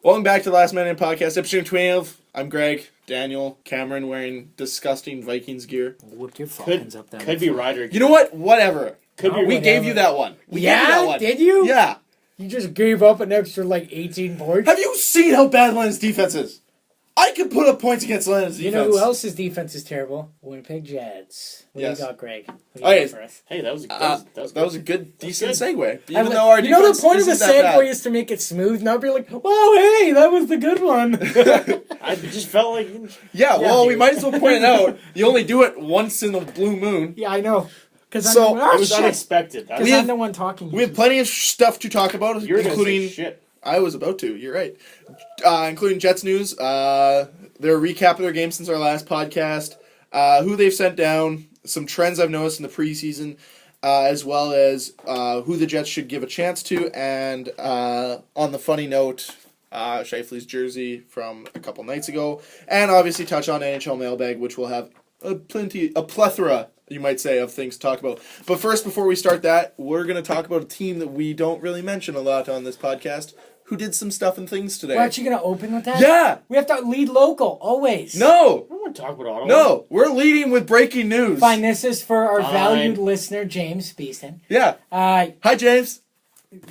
Welcome back to the Last Man In Podcast, episode 12. I'm Greg, Daniel, Cameron wearing disgusting Vikings gear. Whip your Falcons up there. Could be Ryder. You know what? Whatever. We Gave you that one. We gave you that one. Did you? Yeah. You just gave up an extra 18 points? Have you seen how bad Lion's defense is? I could put up points against Lion's defense. You know who else's defense is terrible? Winnipeg Jets. What do you got, Greg? Hey, that was a good, decent segue. Even though our defense the point of a segue is to make it smooth, not be like, "Wow, hey, that was the good one." I just felt like... we might as well point it out. You only do it once in the blue moon. Yeah, I know. It was unexpected. Because I'm the one talking. We have plenty of stuff to talk about, including... shit. I was about to. You're right. Including Jets news, their recap of their game since our last podcast, who they've sent down, some trends I've noticed in the preseason, as well as who the Jets should give a chance to, and on the funny note, Scheifele's jersey from a couple nights ago, and obviously touch on NHL mailbag, which will have a plethora, you might say, of things to talk about. But first, before we start that, we're going to talk about a team that we don't really mention a lot on this podcast, who did some stuff and things today. We're actually going to open with that? Yeah! We have to lead local, always. No! I don't want to talk about Ottawa. No! We're leading with breaking news. Fine, this is for our valued listener, James Beeston. Yeah. Hi, James.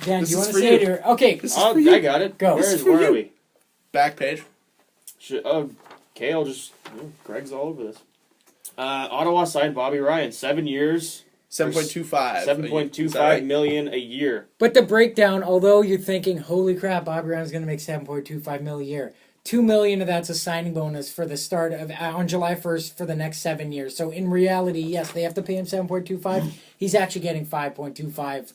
Dan, do you want to say it? Or, okay. This is for you. I got it. Go. Where are we? Back page. Okay, I'll just... Greg's all over this. Ottawa signed Bobby Ryan, 7 years... 7.25. $7.25 million a year. But the breakdown, although you're thinking, holy crap, Bobby Ryan's going to make $7.25 million a year. $2 million of that's a signing bonus for the start of on July 1st for the next 7 years. So in reality, yes, they have to pay him 7.25. He's actually getting 5.25.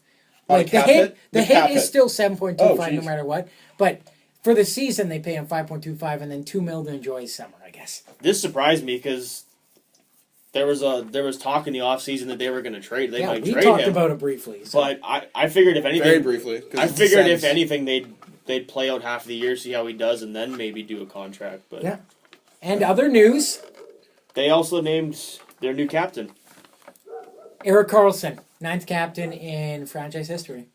Like the hit is still 7.25 no matter what. But for the season, they pay him 5.25 and then $2 million to enjoy his summer, I guess. This surprised me because there was talk in the offseason that they were going to trade. They might trade him. We talked about it briefly. So. But I figured if anything, very briefly. I figured if anything they'd play out half the year, see how he does, and then maybe do a contract. But yeah. And other news, they also named their new captain, Erik Karlsson, 9th captain in franchise history.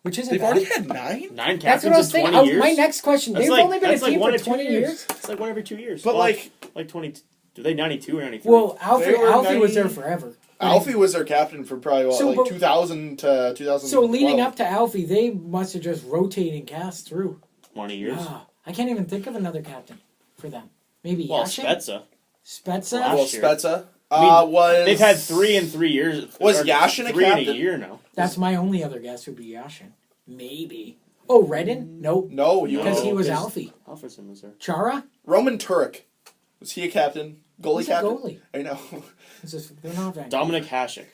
Which isn't They've already had 9? 9 captains That's what I was in 20 thinking. years. My next question. They've only been a team for 20 years. It's like 1 every 2 years. But like 20. Do they 92 or 93? Well, Alfie was there forever. Alfie was their captain for probably 2000 to 2000. So leading up to Alfie, they must have just rotating cast through 20 years. I can't even think of another captain for them. Maybe Yashin? Spezza. Spezza? Well, Spezza they've had 3 in 3 years. Was Yashin a captain? 3 in a year now. That's my only other guess would be Yashin. Maybe. Oh, Redden? Nope. No, because he was Alfie. Alfredson was there. Chara? Roman Turek. Was he a captain? He's captain? A goalie. I know. They're not very Dominic Hasek.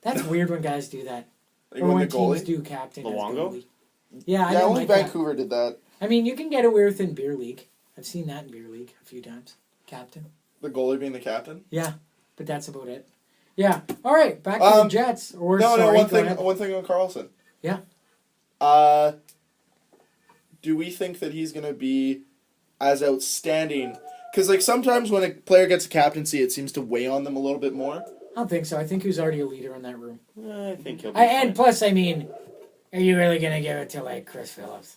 That's weird when guys do that. Or when teams do captain Luongo? as goalie. Yeah, I only like Vancouver did that. I mean, you can get away with in beer league. I've seen that in beer league a few times. Captain. The goalie being the captain? Yeah, but that's about it. Yeah. All right, back to the Jets. One thing on Karlsson. Yeah. Do we think that he's going to be as outstanding? Because sometimes when a player gets a captaincy, it seems to weigh on them a little bit more. I don't think so. I think he was already a leader in that room. I think he'll be and plus, I mean, are you really going to give it to, Chris Phillips?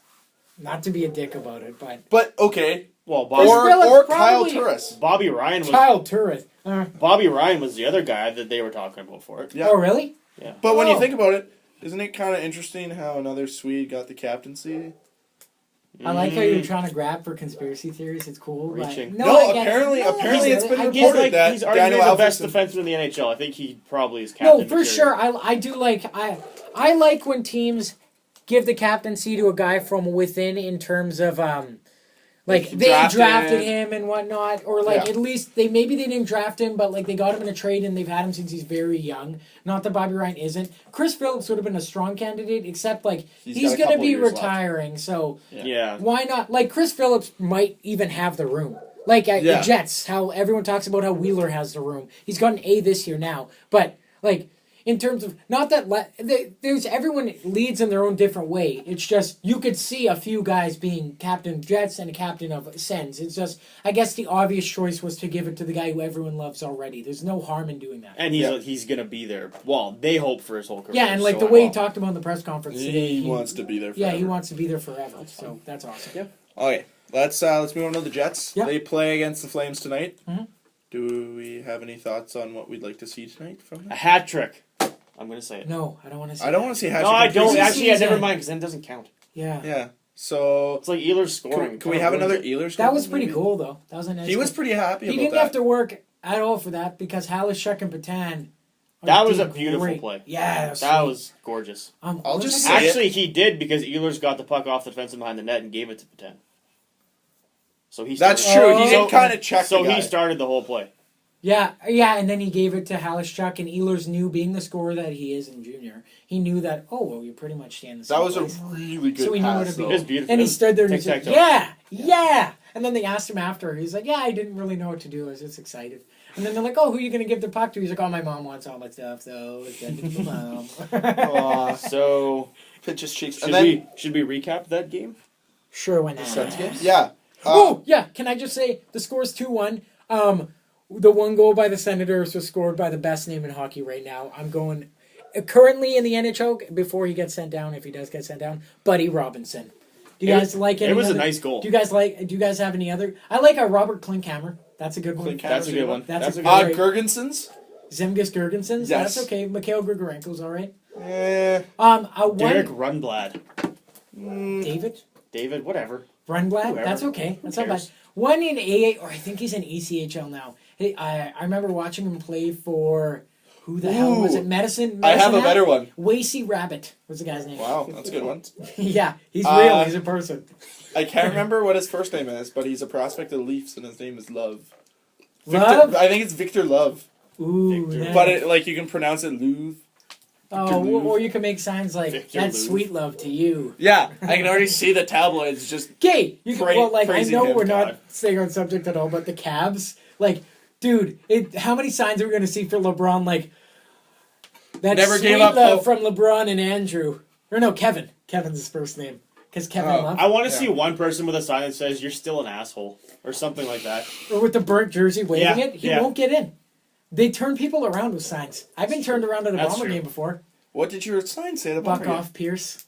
Not to be a dick about it, but... But, okay. Well, or Kyle Turris. Bobby Ryan was... Kyle Turris. Bobby Ryan was the other guy that they were talking about for it. Yeah. Oh, really? Yeah. But when you think about it, isn't it kind of interesting how another Swede got the captaincy? I like how you're trying to grab for conspiracy theories. It's cool. Reaching. Apparently it's been reported that he's arguably the best defenseman in the NHL. I think he probably is captain. No, for sure. I do like... I like when teams give the captaincy to a guy from within in terms of... they drafted him and whatnot, or at least they didn't draft him, but they got him in a trade and they've had him since he's very young. Not that Bobby Ryan isn't. Chris Phillips would have been a strong candidate, except he's going to be retiring, left. So why not? Chris Phillips might even have the room. The Jets, how everyone talks about how Wheeler has the room. He's got an A this year now, but in terms of not that there's everyone leads in their own different way. It's just you could see a few guys being captain of Jets and a captain of Sens. It's just I guess the obvious choice was to give it to the guy who everyone loves already. There's no harm in doing that. And he's gonna be there. Well, they hope for his whole career. Yeah, and like the way he talked about in the press conference today, he wants to be there forever. Yeah, he wants to be there forever. So that's awesome. Yeah. Okay, let's move on to the Jets. Yep. They play against the Flames tonight. Mm-hmm. Do we have any thoughts on what we'd like to see tonight from them? A hat trick. I'm gonna say it. No, I don't want to see. I don't want to see hat No, trick. I don't. Preseason. Actually, yeah, never mind, because then it doesn't count. Yeah. Yeah. So It's like Ehlers scoring. can we have another Ehlers? That was pretty maybe? cool though. That was a nice. He was pretty happy. He about didn't that. have to work at all for that because Halishuk and Patan. That was a beautiful play. Yeah, that was gorgeous. I'll just say Actually, he did because Ehlers got the puck off the defensive behind the net and gave it to Patan. So he. That's started- true. He did kind of check. So the guy. he started the whole play. Yeah, and then he gave it to Halishuk, and Ehlers knew, being the scorer that he is in junior, he knew that, you pretty much stand the same That was place. a really good So he knew pass. what to be. It was beautiful. And he stood there and he's like, Tic-tac-toe. yeah. And then they asked him after. He's like, I didn't really know what to do. I was just excited. And then they're like, who are you going to give the puck to? He's like, my mom wants all my stuff, so send it to my mom. So Pinch his cheeks. should we recap that game? Sure, why not? Sens game? Yeah. Yeah. Can I just say the score's 2-1. The one goal by the Senators was scored by the best name in hockey right now. I'm going currently in the NHL before he gets sent down, if he does get sent down. Buddy Robinson. Do you guys like any? It was other, a nice goal. Do you guys have any other? I like a Robert Klinkhammer. That's a good one. That's a good one. That's a good one. Gergensons? Zemgus Girgensons. Yes. That's okay. Mikhail Grigorenko's all right. Yeah. Derek Rundblad. David, whatever. Rundblad. Whoever. That's okay. That's Who not bad. cares? One in AA, or I think he's in ECHL now. Hey, I remember watching him play for who the hell was it? Medicine. I have a Hat? better one. Wasey Rabbit was the guy's name. Wow, that's a good one. Yeah, he's real. He's a person. I can't remember what his first name is, but he's a prospect of the Leafs, and his name is Love. Love? I think it's Victor Love. Ooh, Victor. nice. But you can pronounce it Louvre. or you can make signs like Victor "That's Lou. sweet love to you." Yeah, I can already see the tabloids just. Okay, you can, I praising know him, we're God. not staying on subject at all, but the Cavs, dude, how many signs are we going to see for LeBron? That Never sweet gave up love hope. from LeBron and Andrew, or no, Kevin. Kevin's his first name because Kevin Love. I want to see one person with a sign that says "You're still an asshole" or something like that. Or with the burnt jersey waving Yeah, it, he yeah. won't get in. They turn people around with signs. I've been turned around at a That's Bomber true. game before. What did your sign say? The Buck Bomber off, Pierce.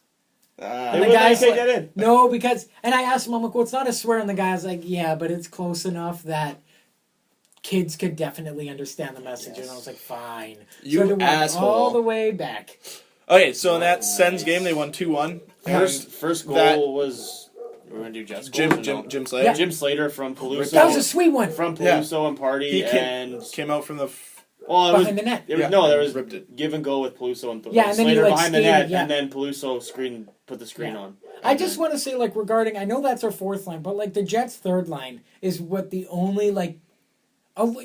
They And the wouldn't let guy's you like, get in. no, because, and I asked him, I'm like, well, it's not a swear, and the guy's like, yeah, but it's close enough that kids could definitely understand the message. And I was like, fine. You so they went asshole. all the way back. Okay, so in that Sens game, they won 2-1. First goal that- was we're gonna do Jets goals. Jim Slater. Yeah. Jim Slater from Peluso. That was a sweet one. From Yeah. Peluso and Party He and came out from the. well, it was, Behind the net. It was, Yeah. no, there was Ripped it. give and go with Peluso and Yeah, and then he, Slater like, behind the skated, net, yeah. and then Peluso put the screen Yeah. on. I just want to say, regarding, I know that's our fourth line, but, the Jets' third line is what the only,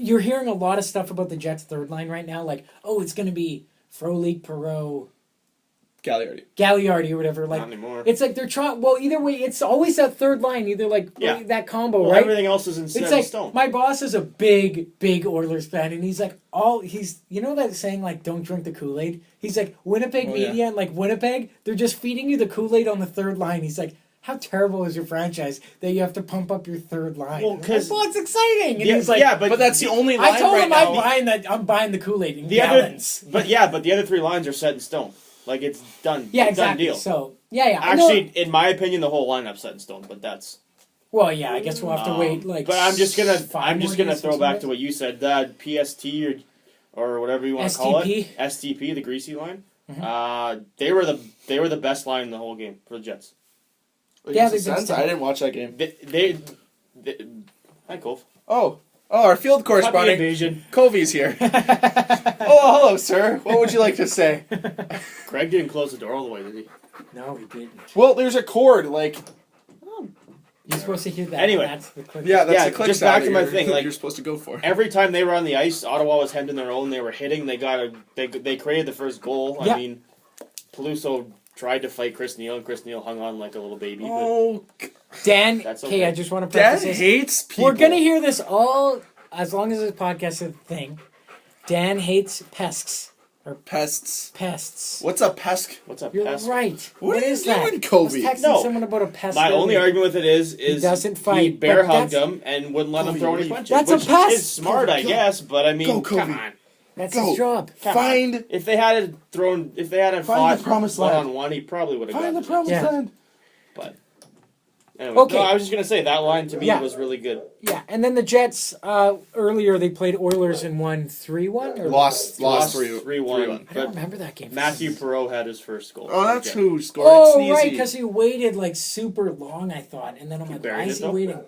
you're hearing a lot of stuff about the Jets' third line right now, it's going to be Frolik, Perreault, Gagliardi or whatever. Not anymore. It's they're trying. Well, either way, it's always that third line. Either that combo, Well, right? everything else is in set It's in stone. my boss is a big Oilers fan, and he's that saying don't drink the Kool-Aid. He's like Winnipeg media and Winnipeg, they're just feeding you the Kool-Aid on the third line. He's like, how terrible is your franchise that you have to pump up your third line? Well, 'cause- well, it's exciting. And Yeah, he's like, yeah, But that's the only line I told right him now. I'm buying the Kool-Aid in the gallons. but the other three lines are set in stone. It's done. Yeah, It's exactly. Done deal. So yeah. Actually, in my opinion, the whole lineup's set in stone. But that's. well, yeah. I guess we'll have to wait. But I'm just gonna days, throw 6 back days? to what you said. That PST or whatever you want to call STP? it. STP, the greasy line. Mm-hmm. They were the best line in the whole game for the Jets. Yeah, Against the Sens? I didn't watch that game. They hi Cove. Oh, our field Happy correspondent, invasion. Covey's here. Oh, hello, sir. What would you like to say? Greg didn't close the door all the way, did he? No, he didn't. Well, there's a cord, You're supposed to hear that. Anyway. That's the clip. Yeah, that's Yeah, the click just sound back to that my you're- thing, you're supposed to go for. Every time they were on the ice, Ottawa was hemmed in their own. They were hitting. They created the first goal. Yeah. I mean, Peluso tried to fight Chris Neal, and Chris Neal hung on like a little baby. Oh, Dan, That's okay, okay. I just want to Dad preface this. hates people. We're gonna hear this all as long as this podcast is a thing. Dan hates pests. Pests. Pests. What's a pest? What's up, You're pest? right. What are you is that? doing, Kobe? I was texting No. someone about a pest. My only earlier. argument with it is doesn't he fight, bear but hugged that's- him and wouldn't let him Kobe, throw any leave. punches. That's a which pest. is smart, I Go. guess, but I mean, Go, Kobe. come on. That's Go. his job. Come Find- on. If they had Find fought the promised one land. on one, he probably would have Find gotten the promised Yeah. land. But anyway, Okay. no, I was just gonna say that line to me Yeah. was really good. Yeah, and then the Jets earlier they played Oilers and won 3-1 or Lost 3-1. 3-1. I don't remember that game. for Matthew some reason. Perreault had his first goal. Oh, that's Okay. who scored. Oh Sneezy. right, because he waited like super long. I thought, and then I'm like, why buried is it, he though? waiting?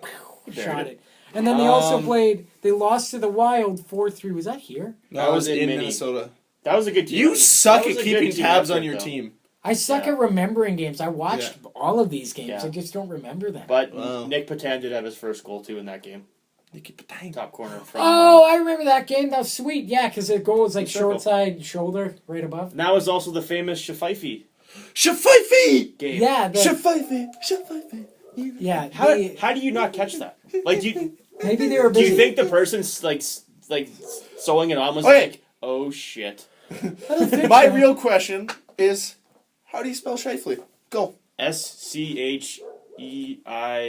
buried Shot it. it. And then they also Um, played. They lost to the Wild 4-3. Was that here? That was in Mini. Minnesota. That was a good team. You That suck was at a good keeping team tabs effort, on your though. team. I suck Yeah. at remembering games. I watched all of these games. Yeah. I just don't remember them. But Wow. Nick Patan did have his first goal too in that game. Dang. Top corner from. Oh, I remember that game. That was sweet. Yeah, because the goal was like Circle. short side shoulder right above. And that was also the famous Shafaifi Shafaifi! game. Yeah, Shafaifi! yeah. How, they- how do you not catch that? Like, maybe they were do busy. you think the person's like sewing it on was Okay. like, oh shit? I don't think My so. real question is, how do you spell Shifley? Go.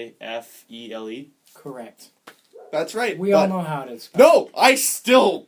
SCHEIFELE. Correct. That's right. We all but- know how it is. No, I still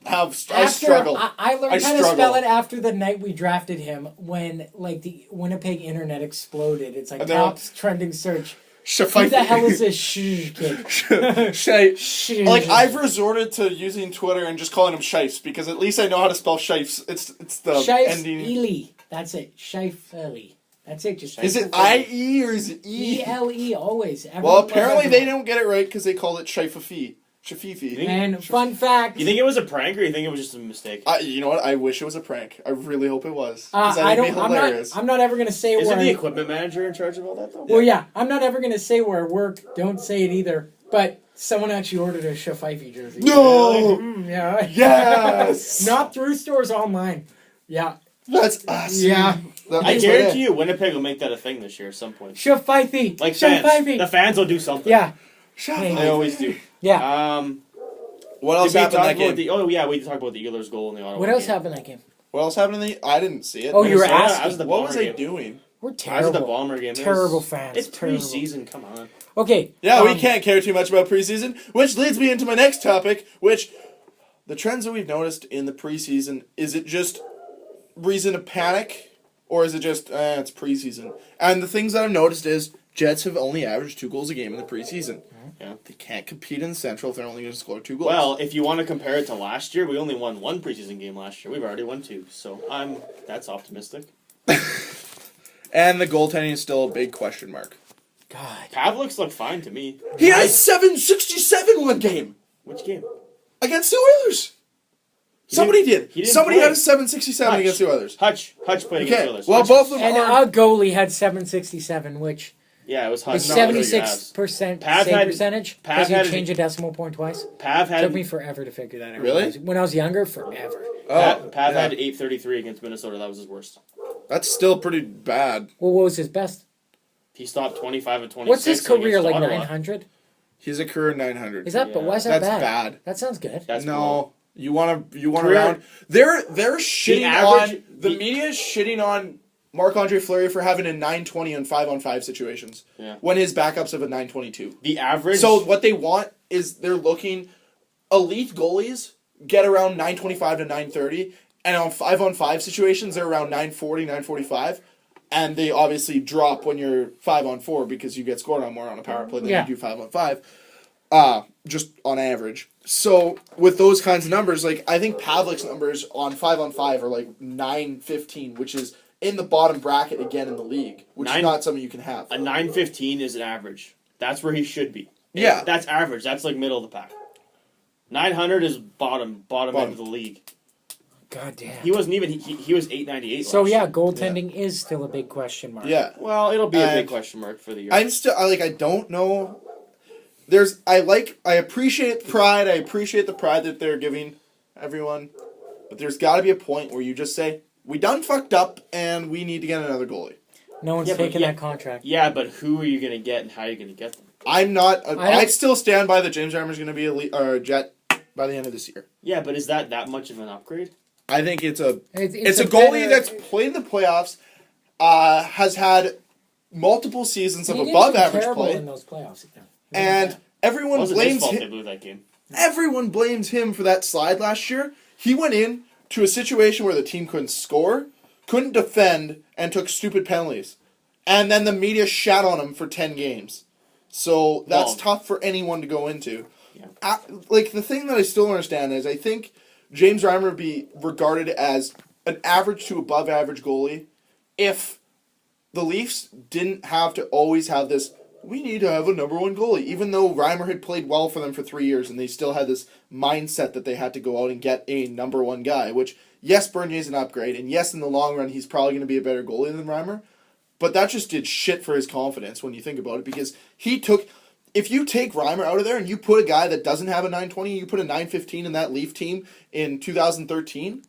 have. I struggle. I learned I how to spell struggle. it after the night we drafted him when like the Winnipeg internet exploded. It's like And they're- top trending search. Shafaifi. Who the hell is this kid? Shay. Like I've resorted to using Twitter and just calling him Shifes because at least I know how to spell Shifes. It's the Shifes ending. Ely. That's it. Shifeli. That's it. Just Is it IE or is it E? ELE always. Well, Everyone apparently loves they that. don't get it right because they called it Shifafi. Shafifi. And fun fact. You think it was a prank or you think it was just a mistake? You know what? I wish it was a prank. I really hope it was. 'Cause I that'd be don't. hilarious. I'm not ever gonna say Isn't where. the I, equipment manager in charge of all that though? well, yeah, I'm not ever gonna say where I work. Don't say it either. But someone actually ordered a Shafaifi jersey. No! Yeah. Yes! Not through stores, online. Yeah. That's awesome. Yeah. That I makes guarantee my you, Winnipeg will make that a thing this year at some point. Shafaifi. Like fans, Shafaifi. the fans will do something. Yeah. day. They always do. Yeah. What else Did we happened talk that game? about the? Oh yeah, we talked about the Oilers goal in the Ottawa. What else game. happened that game? What else happened in the? I didn't see it. Oh, you were Minnesota, asking. I was at the What Bomber was I game. doing? We're I was terrible. at the Bomber game. It Terrible was- fans. It's Terrible. preseason. Come on. Okay. Yeah, we can't care too much about preseason, which leads me into my next topic, which the trends that we've noticed in the preseason, is it just reason to panic, or is it just, it's preseason? And the things that I've noticed is Jets have only averaged 2 goals a game in the preseason. Yeah. They can't compete in the Central if they're only going to score 2 goals. Well, if you want to compare it to last year, we only won 1 preseason game last year. We've already won 2, so that's optimistic. And the goaltending is still a big question mark. God. Pavlik's looked fine to me. He has 767 one game Which game? against the Oilers. Somebody did. he didn't Somebody play. had a 767 Hutch. against the Oilers. Hutch played against Okay, the Oilers. well, Hutch- both of them And are... our goalie had 767, which Yeah, it was Hutch. is not really 76% Pav save had- percentage. Pav Because you had- change a decimal point twice. Pav had Took me forever to figure that out. Really? When I was younger, forever. Pav yeah. had 833 against Minnesota. That was his worst. That's still pretty bad. Well, what was his best? He stopped 25 and 26. What's his career, against like Ottawa. 900? He's a career 900. Is that, but Yeah. why is that That's bad? bad. That sounds good. That's No. cool. You want to Career- round. They're shitting average- on the media is shitting on Marc-Andre Fleury for having a 920 on 5-on-5 situations. Yeah. When his backups have a 922. The average. So what they want is they're looking elite goalies get around 925 to 930, and on 5-on-5 situations they're around 940, 945. And they obviously drop when you're 5-on-4 because you get scored on more on a power play than Yeah. you do 5-on-5. Just on average. So with those kinds of numbers, like I think Pavlik's numbers on 5-on-5 are like 915, which is in the bottom bracket again in the league, which is not something you can have. A 915 is an average. That's where he should be. Yeah. That's average. That's like middle of the pack. 900 is bottom end of the league. God damn. He wasn't even. He was 898. So last yeah, year. goaltending is still a big question mark. Yeah. Well, it'll be a big And question mark for the year. I'm still I don't know. I appreciate pride. I appreciate the pride that they're giving everyone, but there's got to be a point where you just say we done fucked up and we need to get another goalie. No one's Yeah, but taking yeah. that contract. Yeah, but who are you going to get and how are you going to get them? I'm not. don't- I still stand by that James Reimer's going to be a Jet by the end of this year. Yeah, but is that much of an upgrade? I think it's a It's a goalie that's played in the playoffs, has had multiple seasons of above average play, in those playoffs. and everyone Wasn't his blames fault him. they blew that game. Everyone blames him for that slide last year. He went in to a situation where the team couldn't score, couldn't defend, and took stupid penalties. And then the media shat on him for 10 games. So that's tough for anyone to go into. Yeah. The thing that I still don't understand is I think James Reimer would be regarded as an average to above average goalie if the Leafs didn't have to always have this, we need to have a number one goalie, even though Reimer had played well for them for 3 years and they still had this mindset that they had to go out and get a number one guy, which, yes, Bernier's an upgrade, and yes, in the long run, he's probably going to be a better goalie than Reimer, but that just did shit for his confidence when you think about it, because if you take Reimer out of there and you put a guy that doesn't have a 920, you put a 915 in that Leaf team in 2013,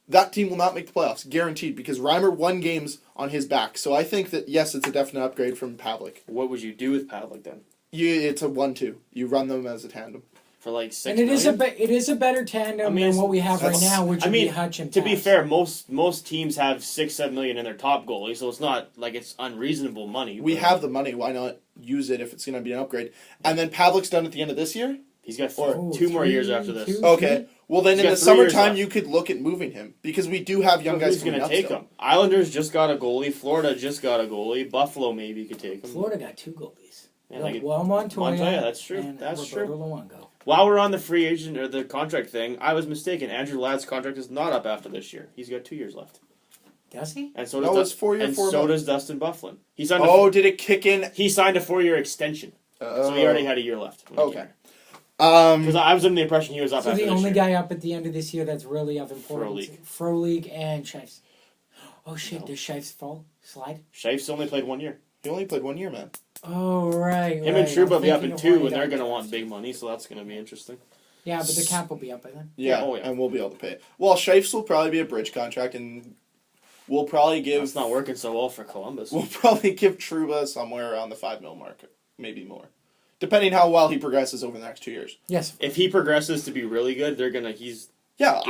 that team will not make the playoffs, guaranteed, because Reimer won games on his back. So I think that, yes, it's a definite upgrade from Pavlik. What would you do with Pavlik then? It's a 1-2. You run them as a tandem. For like $6 And it million? is a better tandem than what we have right now, which would be Hutch and to be Pavs. fair, most teams have $6-7 million in their top goalie, so it's not like it's unreasonable money. We have the money. Why not use it if it's going to be an upgrade? And then Pavlik's done at the end of this year? He's got two more years after this. Okay. Well, then He's in got the 3 years summertime, left. you could look at moving him, because we do have young guys Who's going coming to up take still. him? Islanders just got a goalie. Florida just got a goalie. Buffalo maybe could take him. Florida got 2 goalies. Yeah, Montoya, that's true. and That's Roberto true. Luongo. While we're on the free agent or the contract thing, I was mistaken. Andrew Ladd's contract is not up after this year. He's got 2 years left. Does he? And so No, does it's 4 year, and 4 so months. does Dustin Byfuglien. He signed. Did it kick in? He signed a 4-year extension, so he already had a year left. Okay. Because I was under the impression he was up So after the this only year. guy up at the end of this year that's really of importance. Frolik and Shifes. Oh shit, does Shifes fall? Slide? Shifes only played 1 year. He only played 1 year, man. Oh, right. Him and Trouba will be up in 2, and they're going to want big money, so that's going to be interesting. Yeah, but the cap will be up by then. Yeah, Oh, yeah. and we'll be able to pay it. Well, Shifes will probably be a bridge contract, and we'll probably give... It's not working so well for Columbus. We'll probably give Trouba somewhere around the $5 million mark, maybe more. Depending how well he progresses over the next 2 years. Yes. If he progresses to be really good, they're going to... Yeah,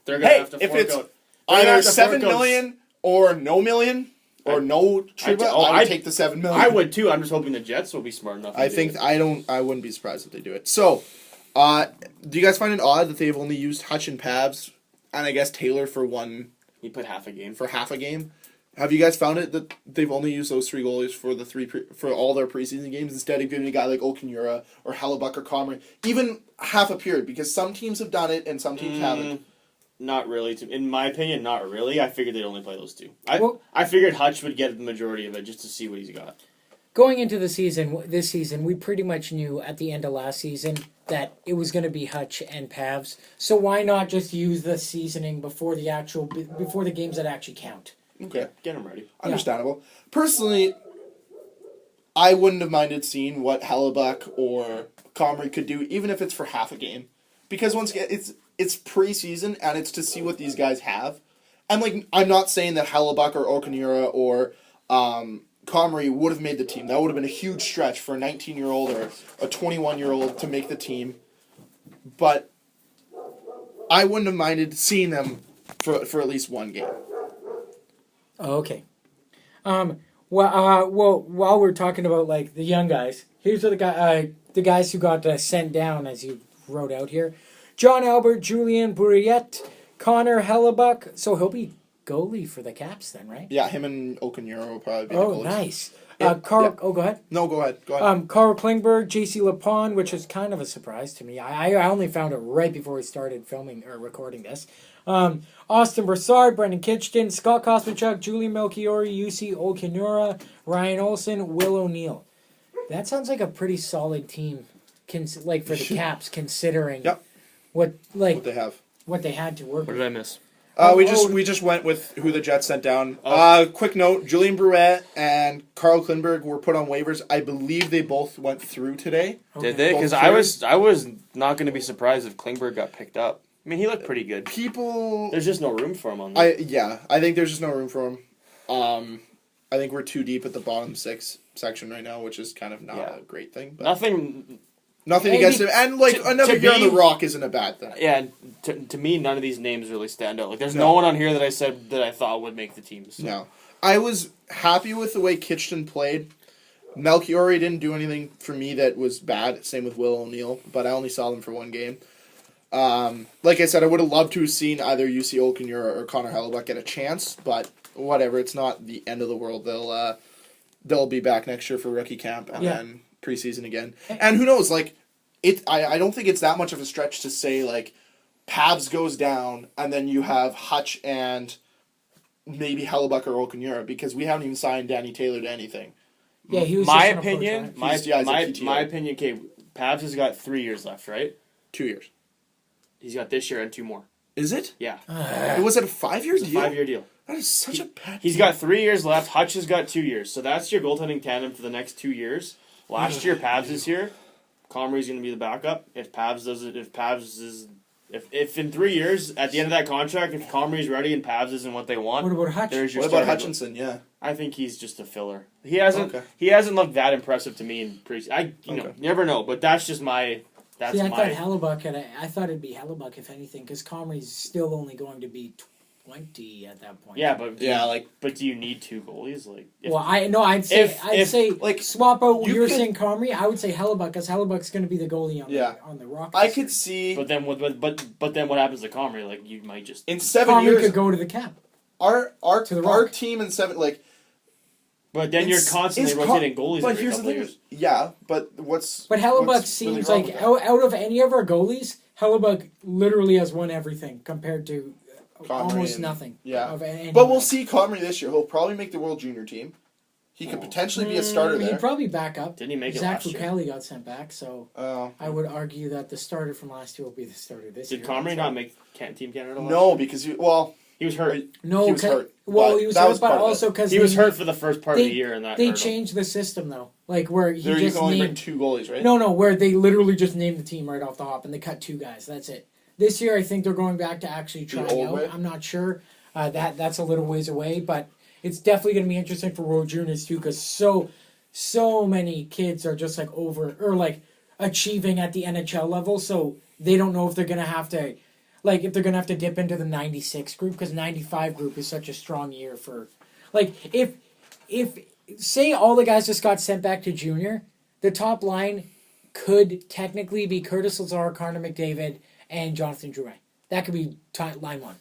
They're going to have to if fork it's out... either $7 million or no million... Or no Trouba, I would take the $7 million. I would too. I'm just hoping the Jets will be smart enough. I wouldn't be surprised if they do it. So, do you guys find it odd that they've only used Hutch and Pavs, and I guess Taylor for He put half a game. half a game? Have you guys found it that they've only used those 3 goalies for all their preseason games instead of giving a guy like Okunura or Hellebuck or Comrie even half a period? Because some teams have done it and some teams haven't. Not really. In my opinion, not really. I figured they'd only play those 2. I figured Hutch would get the majority of it just to see what he's got. Going into this season, we pretty much knew at the end of last season that it was going to be Hutch and Pavs. So why not just use the seasoning before the games that actually count? Okay. Get him ready. Understandable. Personally, I wouldn't have minded seeing what Hellebuck or Comrie could do, even if it's for half a game. Because once again, it's preseason, and it's to see what these guys have. And, I'm not saying that Hellebuck or Okunura or Comrie would have made the team. That would have been a huge stretch for a 19-year-old or a 21-year-old to make the team. But I wouldn't have minded seeing them for at least one game. Okay. Well, while we're talking about the young guys, here's the guys who got sent down, as you wrote out here: John Albert, Julian Bourriette, Connor Hellebuck. So he'll be goalie for the Caps then, right? Yeah, him and Okunura will probably be the Oh, goalies. nice. Yep, Carl. yep. Oh, go ahead. No, go ahead. Carl Klingberg, J.C. Lapon, which is kind of a surprise to me. I only found it right before we started filming or recording this. Austin Broussard, Brendan Kitchen, Scott Kosmachuk, Julie Melchiori, UC Okinura, Ryan Olsen, Will O'Neill. That sounds like a pretty solid team, for the Caps, considering what they have. what they had to work What with. did I miss? We just went with who the Jets sent down. Quick note: Julian Brouillette and Carl Klingberg were put on waivers. I believe they both went through today. Did they? Because I was not going to be surprised if Klingberg got picked up. I mean, he looked pretty good. There's just no room for him on there. I think there's just no room for him. I think we're too deep at the bottom 6 section right now, which is kind of not a great thing. But Nothing against him, and like another year on the Rock isn't a bad thing. Yeah, and to me, none of these names really stand out. Like, there's no one on here that I said that I thought would make the team. So. No, I was happy with the way Kitchen played. Melchiori didn't do anything for me that was bad. Same with Will O'Neill, but I only saw them for one game. Like I said, I would have loved to have seen either UC Olkanyur or Connor Hellebuck get a chance, but whatever. It's not the end of the world. They'll be back next year for rookie camp and then preseason again. And who knows? Like I don't think it's that much of a stretch to say like Pavs goes down and then you have Hutch and maybe Hellebuck or Olkanyur because we haven't even signed Danny Taylor to anything. Yeah, he was. My opinion. My opinion. Okay, Pavs has got 3 years left, right? 2 years. He's got this year and 2 more. Is it? Yeah. Was it a 5-year deal? 5-year deal. That is such a bad. He's got 3 years left. Hutch has got 2 years. So that's your goaltending tandem for the next 2 years. Last year, Pavs is here. Comrie's going to be the backup. If Pavs does it, if in 3 years, at the end of that contract, if Comrie's ready and Pavs isn't what they want, what about Hutch? What about Hutchinson? Yeah. I think he's just a filler. He hasn't looked that impressive to me in preseason. You never know, but that's just my. I thought Hellebuck I thought it'd be Hellebuck if anything, because Comrie's still only going to be 20 at that point. Yeah, but do you need 2 goalies? Like, I'd say like swap out. You're saying Comrie. I would say Hellebuck because Hellebuck's going to be the goalie on the Rockets. I could see. But then what happens to Comrie? Like, you might just in 7 Comrie years could go to the cap. Our team in 7 like. But then you're constantly rotating goalies every couple years. Yeah, but But Hellebuck seems really like out of any of our goalies, Hellebuck literally has won everything compared to almost nothing. Yeah, but we'll see Comrie this year. He'll probably make the World Junior team. He could potentially be a starter there. He'd probably back up. Didn't he make it Zach last year? Fucale got sent back, so I would argue that the starter from last year will be the starter this year. Did Comrie not make Team Canada last No, year? because he was hurt. No, he was hurt. Well, he was hurt, but also because he was hurt for the first part of the year, and they changed the system though, like where he just only named 2 goalies, right? No, where they literally just named the team right off the hop and they cut 2 guys. That's it. This year, I think they're going back to actually trying out. I'm not sure. That's a little ways away, but it's definitely going to be interesting for World Juniors too, because so many kids are just like achieving at the NHL level, so they don't know if they're going to have to. Like, if they're going to have to dip into the 96 group, because 95 group is such a strong year for... Like, if say all the guys just got sent back to junior, the top line could technically be Curtis Lazar, Connor McDavid, and Jonathan Drouin. That could be line 1.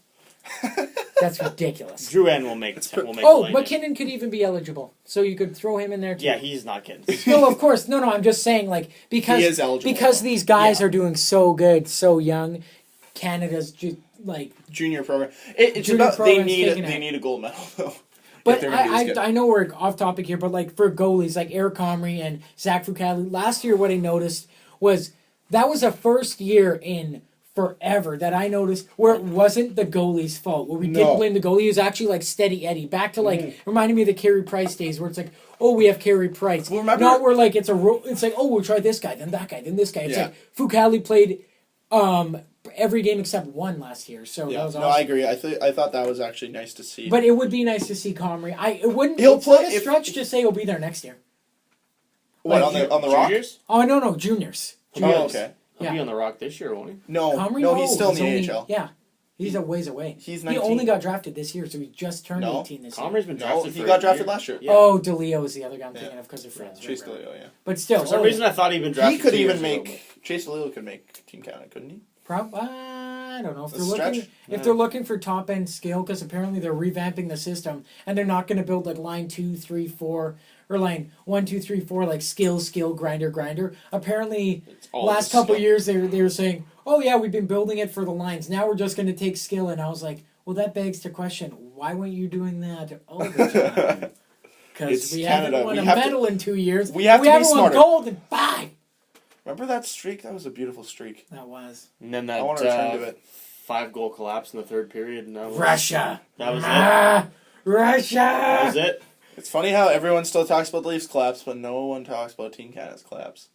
That's ridiculous. Drouin will make McKinnon could even be eligible, so you could throw him in there too. Yeah, he's not getting. No, of course. No, I'm just saying, like, because he is eligible, because these guys are doing so good, so young. Canada's junior program. They need a gold medal though. But I know we're off topic here, but like for goalies like Eric Comrie and Zach Fucale, last year what I noticed was that was the first year in forever that I noticed where it wasn't the goalie's fault. Where we didn't blame the goalie. He was actually like steady Eddie. Back to reminding me of the Carey Price days where it's like, oh, we have Carey Price. Well, remember, not where like it's like, oh, we'll try this guy, then that guy, then this guy. It's like Fucale played every game except 1 last year, so that was awesome. No, I agree. I thought that was actually nice to see. But it would be nice to see Comrie. It's not a stretch to say he'll be there next year. What, on the Rock? Juniors? Oh, no, juniors. Oh, okay. He'll be on the Rock this year, won't he? No, Comrie, he's still in the AHL. Yeah. He's a ways away. He's 19. He only got drafted this year, so he just turned 18 this year. Comrie's been drafted he got drafted last year. Yeah. Oh, DeLeo is the other guy I'm thinking of because they're friends. Chase DeLeo, yeah. But still. For some reason, I thought he'd been drafted. He could even make... Chase DeLeo could make Team Canada, couldn't he? I don't know if they're looking for top end skill, because apparently they're revamping the system and they're not going to build like line 2, 3, 4 or line 1, 2, 3, 4 like skill grinder. Apparently, last couple years they were saying, oh yeah, we've been building it for the lines. Now we're just going to take skill, and I was like, well, that begs the question: why weren't you doing that all the time? Because we haven't won a medal in 2 years. We haven't won gold in 5. Remember that streak? That was a beautiful streak. That was. And then that I want to return to it. 5-goal collapse in the third period. And that was, Russia. That was it. Russia. That was it. It's funny how everyone still talks about the Leafs collapse, but no one talks about Team Canada's collapse.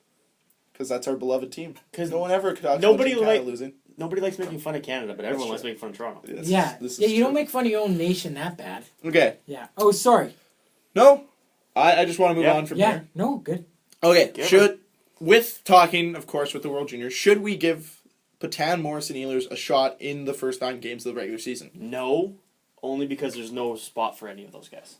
Because that's our beloved team. Because no one ever talks about Team Canada losing. Nobody likes making fun of Canada, but everyone likes making fun of Toronto. You don't make fun of your own nation that bad. Okay. Yeah. Oh, sorry. No. I just want to move on from here. No, good. Okay. with talking, of course, with the World Juniors, should we give Patan, Morris, and Ehlers a shot in the first 9 games of the regular season? No, only because there's no spot for any of those guys.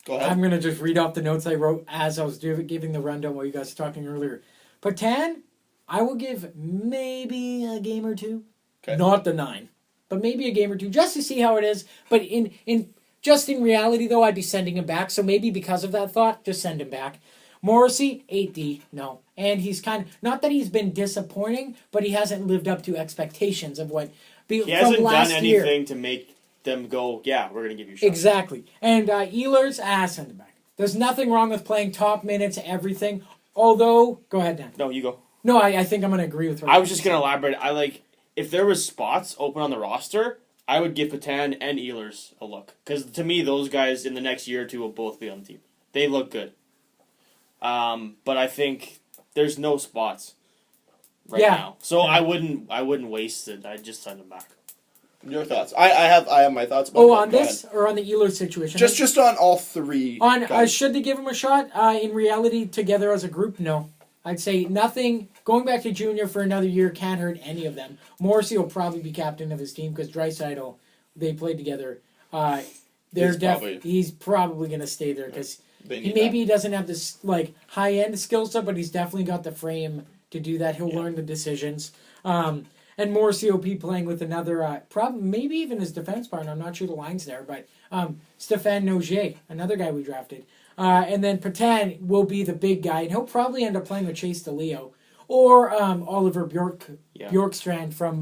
Go ahead. I'm going to just read off the notes I wrote as I was giving the rundown while you guys were talking earlier. Patan, I will give maybe a game or 2. Okay. Not the 9. But maybe a game or 2 just to see how it is. But in reality, though, I'd be sending him back. So maybe because of that thought, just send him back. Morrissey, 8D, no. And he's not that he's been disappointing, but he hasn't lived up to expectations of what He from hasn't last done year. anything to make them go, yeah, we're going to give you a shot. Exactly. And Ehlers, send him back. There's nothing wrong with playing top minutes, everything. Although, go ahead, Dan. No, you go. No, I think I'm going to agree with her. I was just going to elaborate. If there was spots open on the roster, I would give Patan and Ehlers a look. Because to me, those guys in the next year or 2 will both be on the team. They look good. But I think there's no spots right now. So I wouldn't waste it. I'd just send them back. Your thoughts? I have my thoughts. About on this or on the Ehlers situation? Just on all 3. Should they give him a shot? In reality, together as a group, no. I'd say nothing. Going back to junior for another year can't hurt any of them. Morrissey will probably be captain of his team because Draisaitl, they played together. He's probably going to stay there because he doesn't have this high end skill set, but he's definitely got the frame to do that. He'll learn the decisions. And Morrissey will be playing with another, maybe even his defense partner. I'm not sure the line's there, but Stéphane Nogier, another guy we drafted. And then Patan will be the big guy, and he'll probably end up playing with Chase DeLeo or Oliver Bjorkstrand from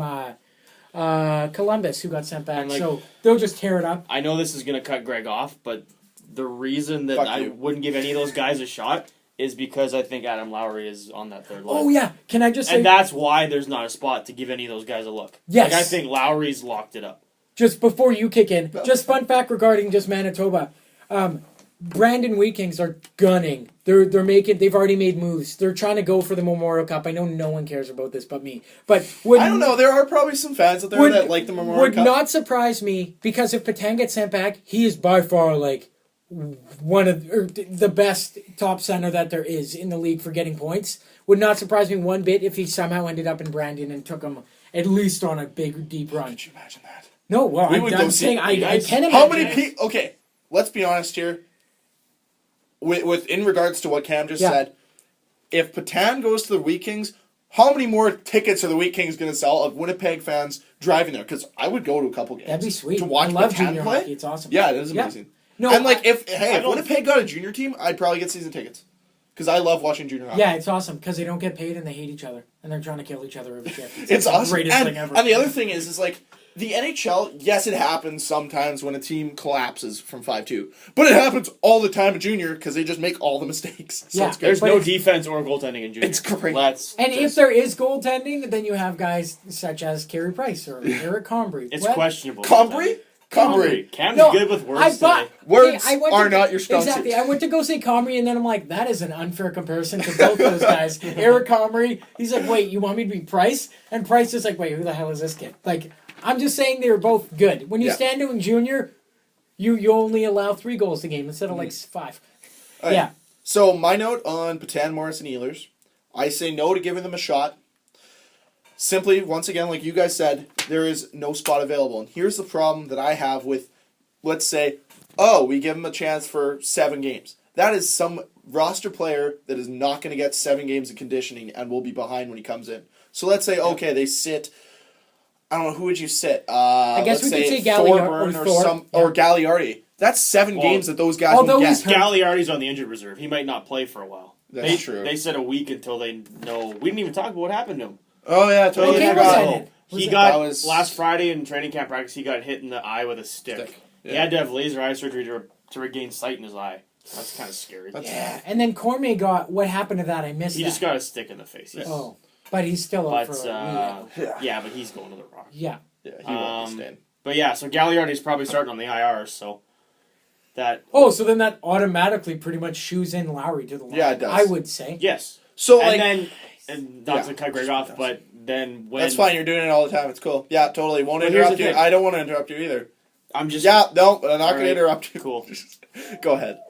Columbus, who got sent back. So they'll just tear it up. I know this is going to cut Greg off, but the reason that I wouldn't give any of those guys a shot is because I think Adam Lowry is on that third line. Oh, yeah. Can I just say... And that's why there's not a spot to give any of those guys a look. Yes. I think Lowry's locked it up. Just before you kick in, just fun fact regarding just Manitoba. Brandon Wheat Kings are gunning. They've already made moves. They're trying to go for the Memorial Cup. I know no one cares about this but me. But I don't know. There are probably some fans out there that like the Memorial Cup. Would not surprise me because if Patan gets sent back, he is by far one of the best top center that there is in the league for getting points. Would not surprise me one bit if he somehow ended up in Brandon and took him at least on a big deep run. Could you imagine that? No, well, I'm saying I can't imagine. How many people? Okay, let's be honest here. With in regards to what Cam just said, if Patan goes to the Wheat Kings, how many more tickets are the Wheat Kings going to sell of Winnipeg fans driving there? Because I would go to a couple games. That'd be sweet. To watch I love Patan junior play. hockey. It's awesome. Yeah, it is amazing. No, and if Winnipeg got a junior team, I'd probably get season tickets. Because I love watching junior hockey. Yeah, it's awesome because they don't get paid and they hate each other and they're trying to kill each other every shift. It's awesome. The greatest thing ever. And the other thing is the NHL, yes, it happens sometimes when a team collapses from 5-2. But it happens all the time in junior because they just make all the mistakes. So it's good. There's no defense or goaltending in junior. It's great. If there is goaltending, then you have guys such as Carey Price or Eric Comrie. It's questionable. Comrie? Cam's good with words today. Words are not your strong suit. Exactly. I went to go say Comrie, and then I'm like, that is an unfair comparison to both those guys. Eric Comrie, he's like, wait, you want me to be Price? And Price is like, wait, who the hell is this kid? I'm just saying they were both good. When you stand doing junior, you only allow 3 goals a game instead of 5. Right. Yeah. So my note on Patan, Morris, and Ehlers, I say no to giving them a shot. Simply, once again, like you guys said, there is no spot available. And here's the problem that I have with, let's say, we give them a chance for 7 games. That is some roster player that is not going to get 7 games of conditioning and will be behind when he comes in. So let's say, they sit... I don't know, who would you sit? I guess we could say Gagliardi or Gagliardi. That's 7 games that those guys will get. Gagliardi's on the injured reserve. He might not play for a while. That's true. They said a week until they know. We didn't even talk about what happened to him. Oh, yeah, totally forgot. He got, last Friday in training camp practice, he got hit in the eye with a stick. Yeah. He had to have laser eye surgery to regain sight in his eye. That's kind of scary. And then Cormier got, what happened to that? I missed that. He just got a stick in the face. Yes. Oh. But he's still up for yeah, but he's going to the Rock. Yeah. Yeah, he won't be staying. But yeah, so Gagliardi's probably starting on the IR, so that... Oh, so then that automatically pretty much shoes in Lowry to the line. Yeah, it does. I would say. Yes. So, and not to cut Greg off, but then when... That's fine, you're doing it all the time, it's cool. Yeah, totally. Won't interrupt you. I don't want to interrupt you either. I'm just... Yeah, no, I'm not going to interrupt you. Cool. Go ahead.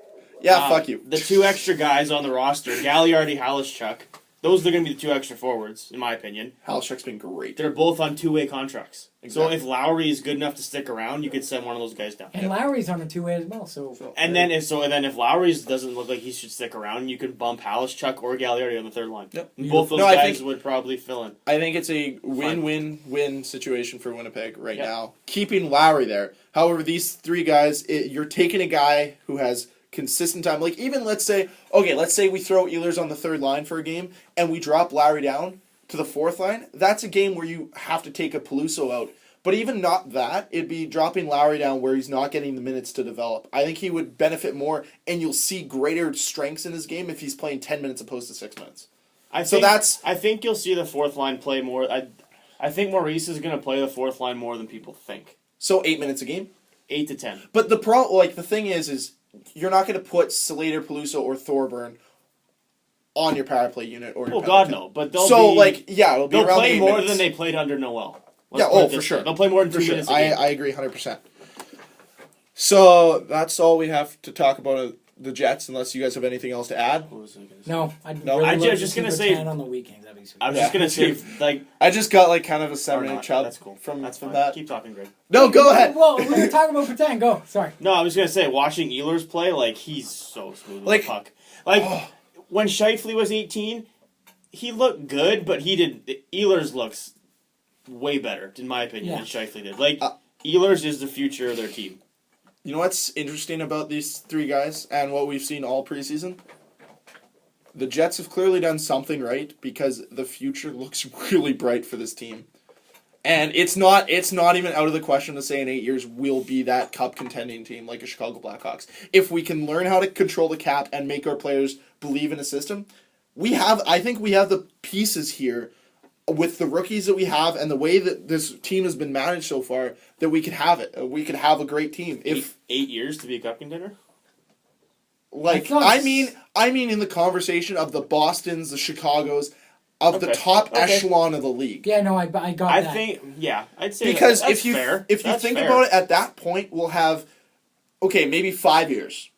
Yeah, fuck you. The 2 extra guys on the roster, Gagliardi, Halishchuk, those are going to be the two extra forwards, in my opinion. Halachuk's been great. They're both on two-way contracts. Exactly. So if Lowry is good enough to stick around, you could send one of those guys down. And Lowry's on a two-way as well. So And then if Lowry doesn't look like he should stick around, you can bump Halachuk or Galliardi on the third line. Yep. And both those guys would probably fill in. I think it's a win-win-win situation for Winnipeg right now. Keeping Lowry there. However, these three guys, you're taking a guy who has consistent time. Like, even let's say we throw Ehlers on the third line for a game and we drop Lowry down to the fourth line. That's a game where you have to take a Peluso out. But even not that, it'd be dropping Lowry down where he's not getting the minutes to develop. I think he would benefit more, and you'll see greater strengths in his game if he's playing 10 minutes opposed to 6 minutes. I think you'll see the fourth line play more. I think Maurice is going to play the fourth line more than people think. So 8 minutes a game? 8 to 10. But the thing is you're not going to put Slater, Peluso, or Thorburn on your power play unit. Or God, no. But they'll it'll be around play 8 more minutes. than they played under Noel. For sure. They'll play more than 2 minutes a game. I agree 100%. So that's all we have to talk about the Jets, unless you guys have anything else to add. What was I gonna say? no, I was just gonna say on the weekends. That'd be sweet. I was just gonna say, like, I just got kind of a 7-minute chub. That's cool. From That's fine. that. Keep talking, Greg. No, go ahead. Well, we're talking about pretend. Go. Sorry. No, I was gonna say, watching Ehlers play, he's so smooth with the puck. When Scheifele was 18, he looked good, but Ehlers looks way better, in my opinion, than Scheifele did. Ehlers is the future of their team. You know what's interesting about these three guys and what we've seen all preseason? The Jets have clearly done something right because the future looks really bright for this team. And it's not even out of the question to say in 8 years we'll be that cup contending team like a Chicago Blackhawks. If we can learn how to control the cap and make our players believe in a system, I think we have the pieces here with the rookies that we have and the way that this team has been managed so far, that we could have it. We could have a great team. If 8 years to be a cup contender? I mean in the conversation of the Bostons, the Chicagos, of the top echelon of the league. Yeah, no, I got that. I'd say because that's if you fair. if you That's think fair. about it, at that point we'll have maybe 5 years,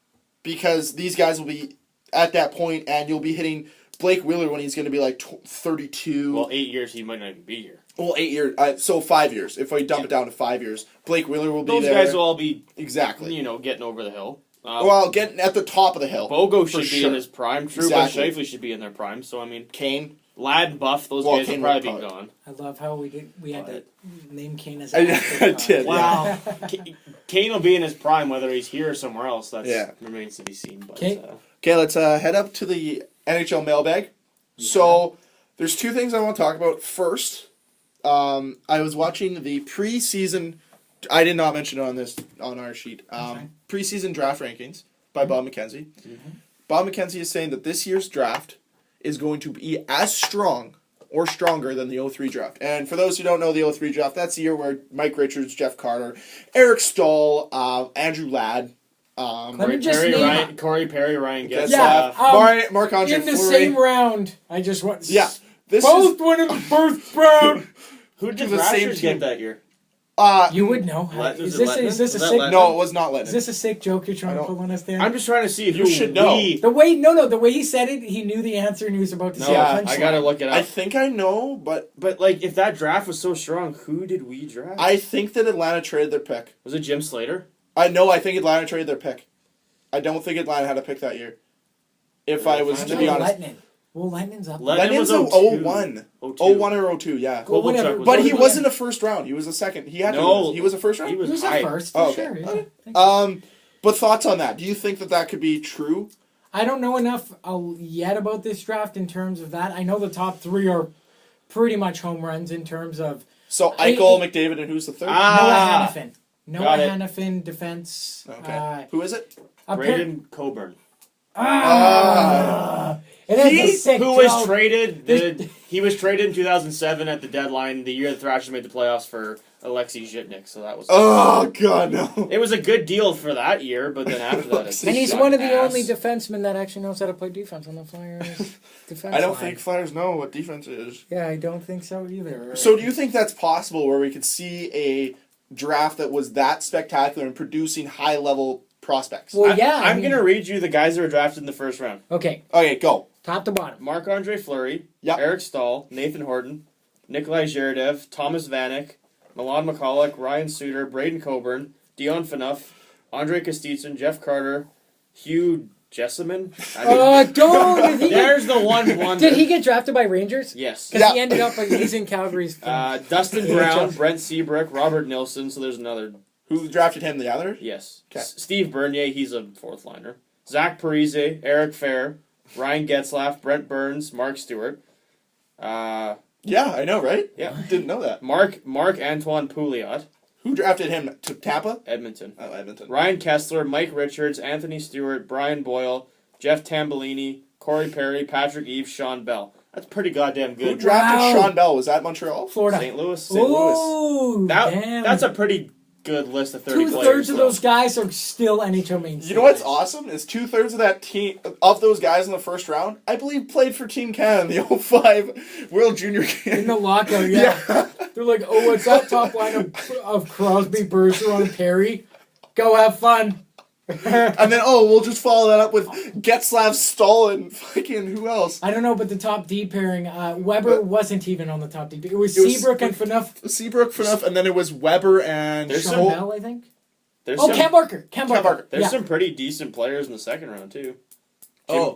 because these guys will be at that point, and you'll be hitting Blake Wheeler when he's going to be 32. Well, 8 years he might not even be here. Well, 8 years. So 5 years. If we dump it down to 5 years, Blake Wheeler will be Those there. guys will all be exactly. Getting over the hill. Getting at the top of the hill. Bogo should be sure. in his prime. True, Exactly. but Scheifele should be in their prime. So I mean, Kane. Ladd and Buff, those guys Kane will probably would be gone. I love how we had to name Kane as I did. Wow. Kane will be in his prime, whether he's here or somewhere else. That remains to be seen. But, Okay, let's head up to the NHL mailbag. Yeah. So, there's two things I want to talk about. First, I was watching the preseason. I did not mention it on our sheet. Preseason draft rankings by Bob McKenzie. Mm-hmm. Bob McKenzie is saying that this year's draft is going to be as strong or stronger than the 03 draft. And for those who don't know the 03 draft, that's the year where Mike Richards, Jeff Carter, Eric Stahl, Andrew Ladd, Corey Perry, Ryan Getz. Marc-Andre in the Fleury. Same round. I just went. Yeah. Both went in the first round. Who did the same Thrashers team get that year? You would know. Is this a sick? No, it was not Lennon. Is this a sick joke you're trying to pull on us there? I'm just trying to see if you should know. The way he said it, he knew the answer and he was about to say a punchline. I gotta look it up. I think I know, but if that draft was so strong, who did we draft? I think that Atlanta traded their pick. Was it Jim Slater? I think Atlanta traded their pick. I don't think Atlanta had a pick that year. If I was to be honest. Well, Letnon's up. Letnon's a 01. 01 or 02, yeah. Well, whatever. But he wasn't a first round. He was a second. He was a first round? He was a first, for sure. Yeah. But thoughts on that? Do you think that could be true? I don't know enough yet about this draft in terms of that. I know the top three are pretty much home runs in terms of... So Eichel, McDavid, and who's the third? Noah Hannafin. Noah Hannafin, defense. Okay. Who is it? Braden Coburn. It is a sick who joke. was traded? He was traded in 2007 at the deadline, the year the Thrashers made the playoffs, for Alexei Zhitnik. So that was. Oh God, no! It was a good deal for that year, but then after that, and he's one of the only defensemen that actually knows how to play defense on the Flyers. I don't think Flyers know what defense is. Yeah, I don't think so either. So, do you think that's possible, where we could see a draft that was that spectacular and producing high level prospects? Well, yeah. I'm going to read you the guys that were drafted in the first round. Okay. Okay, go. Top to bottom. Marc-Andre Fleury, Yep. Eric Stahl, Nathan Horton, Nikolai Zherdev, Thomas Vanek, Milan McCulloch, Ryan Suter, Braden Coburn, Dion Phaneuf, Andre Kostitsyn, Jeff Carter, Hugh Jessamine. Don't! There's the one wonder. Did he get drafted by Rangers? Yes. Because he ended up, he's in Calgary's. Dustin Brown, Brent Seabrook, Robert Nilsson, so there's another. Who drafted him, the Islanders? Yes. Okay. Steve Bernier, he's a fourth liner. Zach Parise, Eric Fair, Ryan Getzlaff, Brent Burns, Mark Stewart. Yeah, I know, right? Yeah. Didn't know that. Mark Antoine Pouliot, Who drafted him to Tampa? Edmonton. Oh, Edmonton. Ryan Kessler, Mike Richards, Anthony Stewart, Brian Boyle, Jeff Tambellini, Corey Perry, Patrick Eves, Sean Bell. That's pretty goddamn Who good. drafted Sean Bell? Was that Montreal? Florida. St. Louis. St. Louis. Ooh, damn. That's a pretty good list of 30 players. 2/3 of those guys are still NHL main. You know what's awesome is 2/3 of that team of those guys in the first round, I believe, played for Team Canada in the 05 World Junior Game. In the lockout, yeah. They're like, oh, what's that top line of Crosby, Bergeron, and Perry? Go have fun. And then, we'll just follow that up with Getzlav, Stahl, and fucking who else? I don't know, but the top D pairing, Weber wasn't even on the top D. It was Seabrook and Phaneuf. Seabrook, Phaneuf, and then it was Weber and... Sean Bell, I think. There's Cam Barker. Cam Barker. There's some pretty decent players in the second round, too.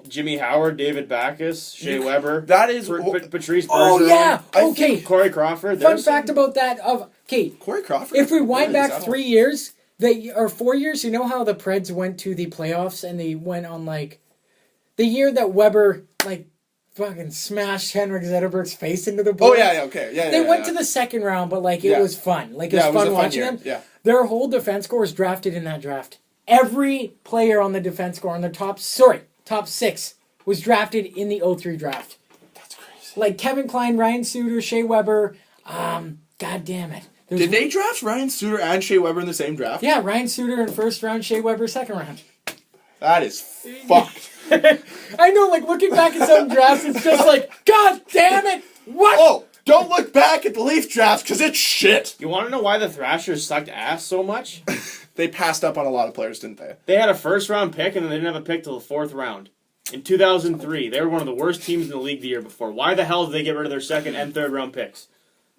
Jimmy Howard, David Backus, Shea Weber. That is... Patrice Bergeron. Oh, yeah. Okay. Corey Crawford. Fun fact about that. Corey Crawford? If we wind back 3 years... or 4 years, you know how the Preds went to the playoffs and they went on, the year that Weber, fucking smashed Henrik Zetterberg's face into the boards? Oh, yeah, okay. Yeah, They went to the second round, but, it was fun. It was fun watching them. Yeah. Their whole defense corps was drafted in that draft. Every player on the defense corps on the top six was drafted in the 03 draft. That's crazy. Kevin Kline, Ryan Suter, Shea Weber, God damn it. Did they draft Ryan Suter and Shea Weber in the same draft? Yeah, Ryan Suter in first round, Shea Weber second round. That is fucked. I know, looking back at some drafts, it's just God damn it! What? Oh, don't look back at the Leaf draft, because it's shit. You want to know why the Thrashers sucked ass so much? They passed up on a lot of players, didn't they? They had a first-round pick, and then they didn't have a pick till the fourth round. In 2003, they were one of the worst teams in the league the year before. Why the hell did they get rid of their second and third-round picks?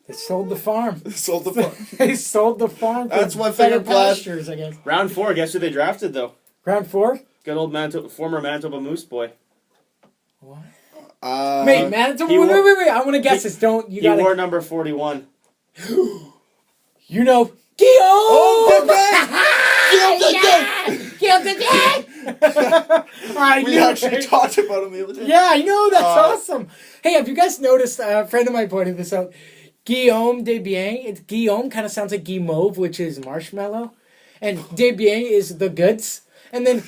They sold the farm. They sold the farm. They sold the farm. That's one thing I'm glad. Pastures, I guess. Round 4, guess who they drafted, though? Round 4? Good old former Manitoba Moose boy. What? Wait, Manitoba. Wait. I want to guess this. He wore number 41. You know, Guillaume! Oh, Guillaume the Dead! We actually talked about him the other day. Yeah, I know. That's awesome. Hey, have you guys noticed, a friend of mine pointed this out, Guillaume Desbiens, it's Guillaume kind of sounds like Guimauve, which is marshmallow, and Desbiens is the goods. And then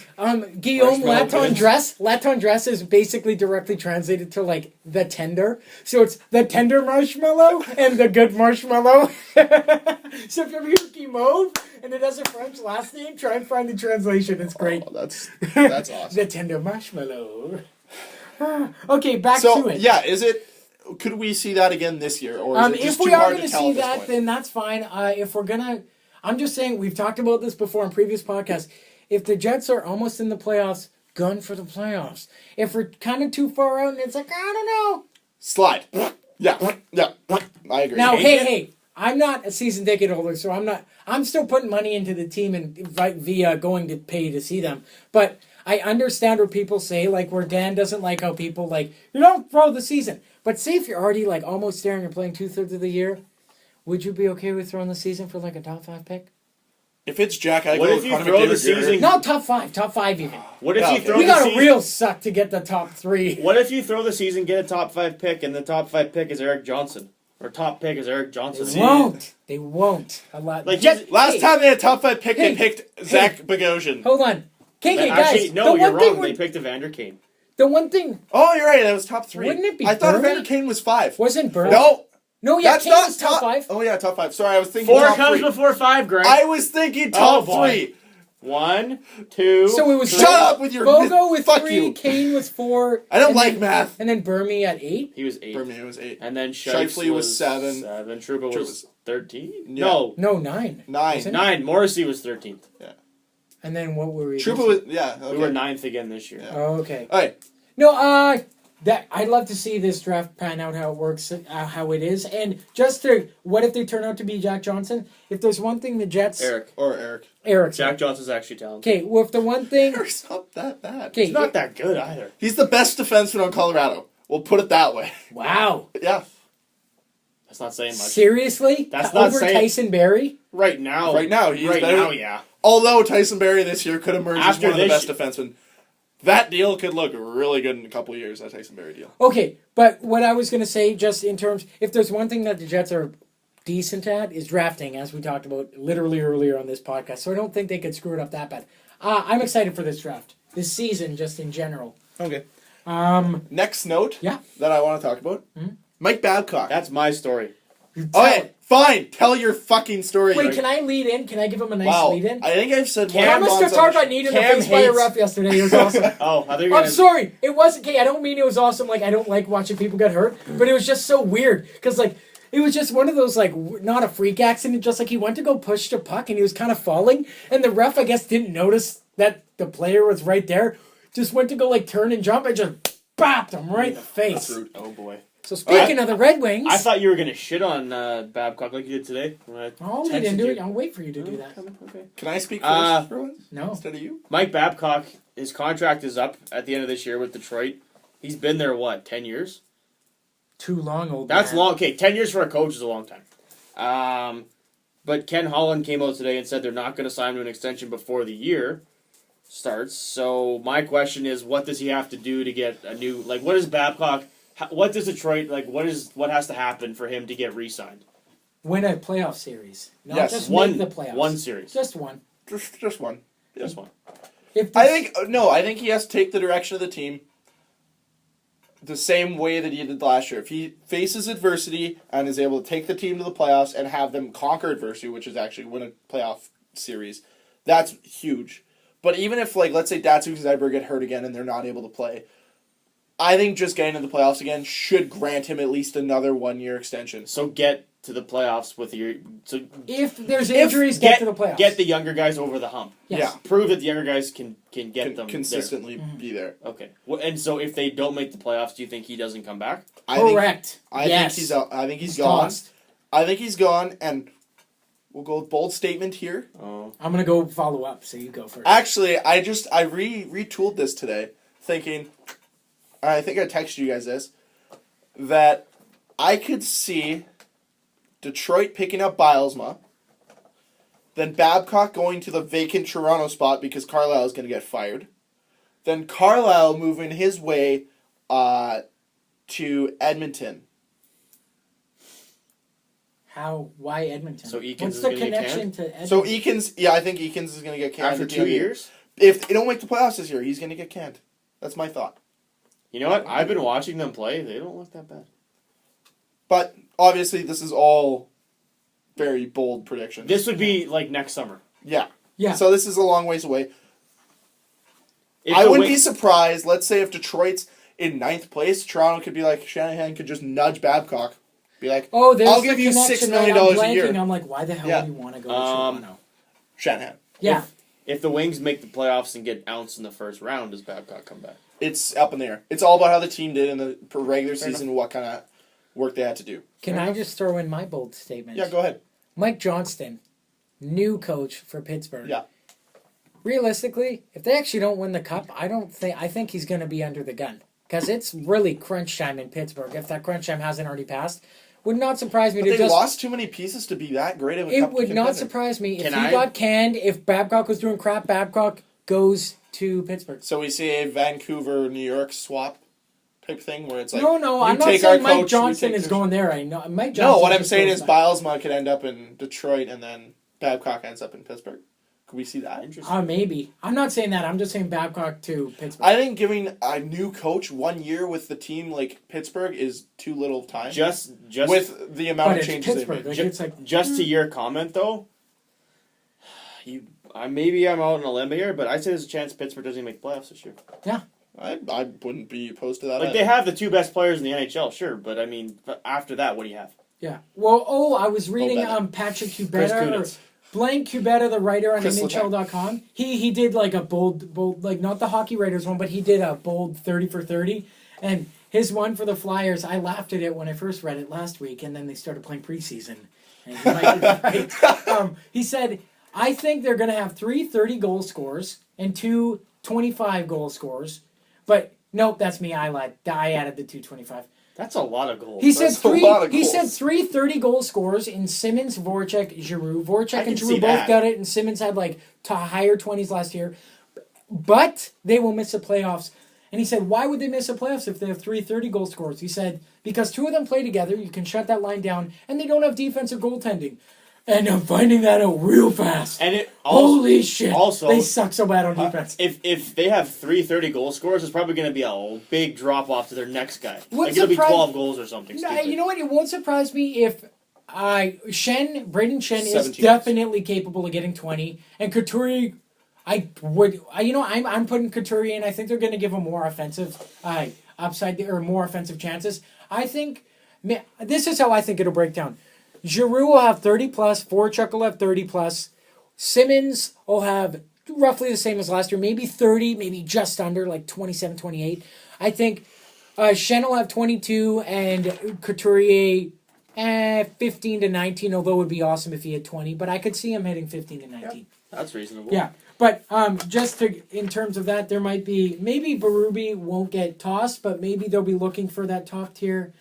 Guillaume Laton Dress is basically directly translated to the tender. So it's the tender marshmallow and the good marshmallow. So if you ever hear Guimauve and it has a French last name, try and find the translation. It's great. Oh, that's awesome. The tender marshmallow. Okay, back to it. Yeah, could we see that again this year? Or is it just if we too are hard going to to tell see at this that, point? then that's fine. If we're going to... I'm just saying, we've talked about this before in previous podcasts. If the Jets are almost in the playoffs, gun for the playoffs. If we're kind of too far out and it's I don't know. Slide. Yeah, I agree. Now, hey, I'm not a season ticket holder, so I'm still putting money into the team and via going to pay to see them. But I understand what people say, where Dan doesn't like how people you don't throw the season. But say if you're already almost there and you're playing 2/3 of the year, would you be okay with throwing the season for a top 5 pick? If it's Jack Eichel, what if you throw the season? No, top 5 even. What if you throw we the got season? a real suck to get the top 3. What if you throw the season, get a top 5 pick, and the top 5 pick is Eric Johnson? Or top pick is Eric Johnson? They won't. A lot. Last time they had top 5 pick, they picked Zach Bogosian. Hold on. Okay, Actually, guys. no, you're wrong. They picked Evander Kane. The one thing... Oh, you're right. That was top 3. Wouldn't it be I thought Bernie? Evander Kane was 5. Wasn't Bernie? No, yeah, that's Kane not was top 5. Oh, yeah, top 5. Sorry, I was thinking 4 top comes 3. before 5, Greg. I was thinking top 3. 1, 2. So it was Shut up with your... Bogo with fuck 3, you. Kane was 4. I don't like math. And then Burmy at 8. He was 8. Bernier was 8. And then Shifley was 7. Trouba was 13? Yeah. No, 9. 9. 9. Morrissey was 13th. Yeah. And then what were we? Trouba was... Yeah. Okay. We were 9th again this year. Yeah. Oh, okay. All right. No, that I'd love to see this draft pan out, how it works, how it is, and what if they turn out to be Jack Johnson? If there's one thing the Jets, Eric. Jack Johnson's actually talented. Okay, well, if the one thing, Eric's not that bad. Okay, He's not that good either. He's the best defenseman on Colorado. We'll put it that way. wow, Yeah. That's not saying much. seriously, That's not over saying- Tyson Berry. Right now, He's better. yeah. Although Tyson Berry this year could emerge as After one of the this best defensemen. That deal could look really good in a couple of years, that Tyson Berry deal. Okay, but what I was going to say, just in terms, if there's one thing that the Jets are decent at, is drafting, as we talked about literally earlier on this podcast. So I don't think they could screw it up that bad. I'm excited for this draft, this season, just in general. Okay. Um, Next note Yeah. that I want to talk about. Mike Babcock. That's my story. Okay, fine. Tell your fucking story. Wait, can I lead in? Can I give him a nice Wow. lead in? I think I've said Cam more Mr. times on Tark the got show. kneed in the Cam face by a hates- ref yesterday. It was awesome. Oh, I thought you were I'm gonna... sorry. It wasn't. Okay, I don't mean it was awesome. Like, I don't like watching people get hurt, but it was just so weird because, like, it was just one of those, like, not a freak accident. Just like he went to go push the puck and he was kind of falling, and the ref, I guess, didn't notice that the player was right there. Just went to go like turn and jump and just bopped him right in the face. That's rude. Oh boy. So speaking of the Red Wings, I thought you were gonna shit on Babcock like you did today. I'll lead into it. I'll wait for you to do that. Okay. Can I speak first for once? No. Instead of you? Mike Babcock, his contract is up at the end of this year with Detroit. He's been there, 10 years? Too long, old That's man. long. Okay, 10 years for a coach is a long time. But Ken Holland came out today and said they're not going to sign him to an extension before the year starts. So my question is, what does he have to do to get a new... Like, what is Babcock... What does Detroit... Like, what has to happen for him to get re-signed? Win a playoff series. Not Yes, just one, make the playoffs. one series. Just one. Just one. Just one. If I this- think he has to take the direction of the team the same way that he did last year. If he faces adversity and is able to take the team to the playoffs and have them conquer adversity, which is actually win a playoff series, that's huge. But even if, like, let's say Datsuk Zyber get hurt again and they're not able to play, I think just getting to the playoffs again should grant him at least another 1-year extension. So get to the playoffs with your... So if there's injuries, get to the playoffs. Get the younger guys over the hump. Yes. Yeah. Prove that the younger guys can get them consistently Mm-hmm. be there. there. Okay. Well, and so if they don't make the playoffs, do you think he doesn't come back? Correct. I Yes. think he's out. I think he's He's gone. tossed. I think he's gone, and we'll go with bold statement here. Oh. I'm gonna go follow up, so you go first. Actually, I retooled this today, thinking, I think I texted you guys this, that I could see Detroit picking up Bilesma, then Babcock going to the vacant Toronto spot because Carlisle is going to get fired, then Carlisle moving his way to Edmonton. How? Why Edmonton? So Eakins What's is the gonna get connection to Edmonton? So Eakins, I think Eakins is going to get canned After at the 2 end of the year. years? If they don't make the playoffs this year, he's going to get canned. That's my thought. You know what? I've been watching them play. They don't look that bad. But obviously, this is all very bold predictions. This would be like next summer. Yeah. Yeah. So this is a long ways away. If I the wouldn't Wing- be surprised. Let's say if Detroit's in 9th place, Toronto could be like, Shanahan could just nudge Babcock. Be like, Oh, there's I'll the give you connection, $6 million right? I'm a year. blanking. I'm like, why the hell Yeah. would you want to go to Toronto? Shanahan. Yeah. If the Wings make the playoffs and get ounced in the first round, does Babcock come back? It's up in the air. It's all about how the team did in the regular Fair season and what kind of work they had to do. Can I just throw in my bold statement? Yeah, go ahead. Mike Johnston, new coach for Pittsburgh. Yeah. Realistically, if they actually don't win the cup, I think he's going to be under the gun because it's really crunch time in Pittsburgh. If that crunch time hasn't already passed, would not surprise me But to they just. lost too many pieces to be that great of a It cup would not contender. surprise me if Can he I- got canned. If Babcock was doing crap, Babcock goes to Pittsburgh. So we see a Vancouver, New York swap type thing where it's like, no, you I'm not take saying our Mike coach, we Johnson take is yours. going there. I know Mike Johnson. No, what I'm just saying goes is back. Bilesma could end up in Detroit and then Babcock ends up in Pittsburgh. Could we see that? Interesting. Maybe. I'm not saying that. I'm just saying Babcock to Pittsburgh. I think giving a new coach 1 year with the team like Pittsburgh is too little time. Just with the amount but of it's changes they Pittsburgh. made. Like, it's like just to your comment though, maybe I'm out on a limb here, but I'd say there's a chance Pittsburgh doesn't even make playoffs this year. I wouldn't be opposed to that. Like either. they have the two best players in the NHL, sure, but I mean, after that, what do you have? yeah. Well, I was reading better. Patrick Chris Cubetta or Kunitz. Blaine Cubetta, the writer on Chris NHL.com. He did like a bold like not the Hockey Writers one, but he did a bold 30 for 30, and his one for the Flyers, I laughed at it when I first read it last week, and then they started playing preseason. And he might be right. He said, I think they're going to have 3 30-goal scorers and 2 25-goal scorers. But, nope, that's me. I lied. I added the 225. That's a lot of goals. He said 3 30-goal scorers in Simmons, Voracek, Giroux. Voracek and Giroux both got it, and Simmons had like higher 20s last year. But they will miss the playoffs. And he said, why would they miss the playoffs if they have 3 30-goal scorers? He said, because 2 of them play together, you can shut that line down, and they don't have defensive goaltending. And I'm finding that out real fast. And it also, holy shit! Also, they suck so bad on defense. If they have 3 30-goal scorers, it's probably going to be a big drop off to their next guy. It'll be 12 goals or something. No, you know what? It won't surprise me if Braden Shen is definitely capable of getting 20, and Couturier. I'm putting Couturier in. I think they're going to give him more offensive upside or more offensive chances. I think this is how I think it'll break down. Giroux will have 30 plus. Voracek will have 30 plus. Simmons will have roughly the same as last year, maybe 30, maybe just under, like 27, 28. I think Shen will have 22 and Couturier 15 to 19. Although it would be awesome if he had 20, but I could see him hitting 15 to 19. Yep, that's reasonable. Yeah. But in terms of that, there might be, maybe Berube won't get tossed, but maybe they'll be looking for that top tier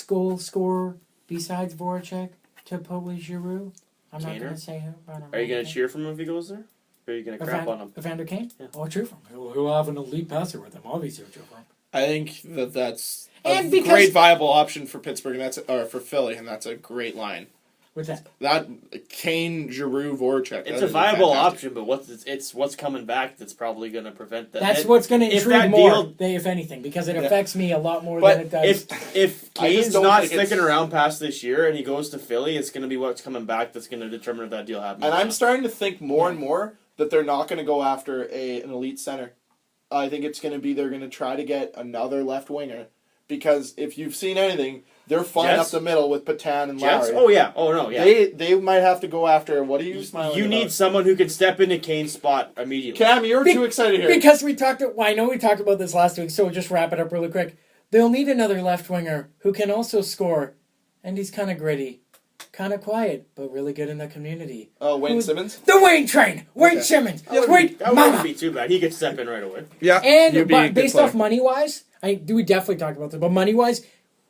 goal scorer besides Voracek to put with Giroux. I'm not going to say who. Are you going to cheer for him if he goes there? Or are you going to crap on him? Evander Kane? Yeah. I'll cheer for him. He'll have an elite passer with him. Obviously, I'll cheer for him. I think that's a great viable option for Pittsburgh, or for Philly, and that's a great line. What's that? That Kane, Giroux, Voracek. It's a viable option, but what's coming back that's probably going to prevent that. That's what's going to intrigue more, if anything, because it affects me a lot more than it does. If Kane's not sticking around past this year and he goes to Philly, it's going to be what's coming back that's going to determine if that deal happens. And I'm starting to think more and more that they're not going to go after an elite center. I think it's going to be they're going to try to get another left winger, because if you've seen anything, they're fine up the middle with Patan and Jets? Lowry. Oh yeah, no, yeah. They might have to go after. What are you smiling? You need someone who can step into Kane's spot immediately. Cam, you're too excited here because we talked. I know we talked about this last week, so we'll just wrap it up really quick. They'll need another left winger who can also score, and he's kind of gritty, kind of quiet, but really good in the community. Oh, Wayne Simmons? The Wayne train! Wayne Simmons! That wouldn't be too bad. He could step in right away. Yeah. And based off money-wise, we definitely talked about this, but money-wise,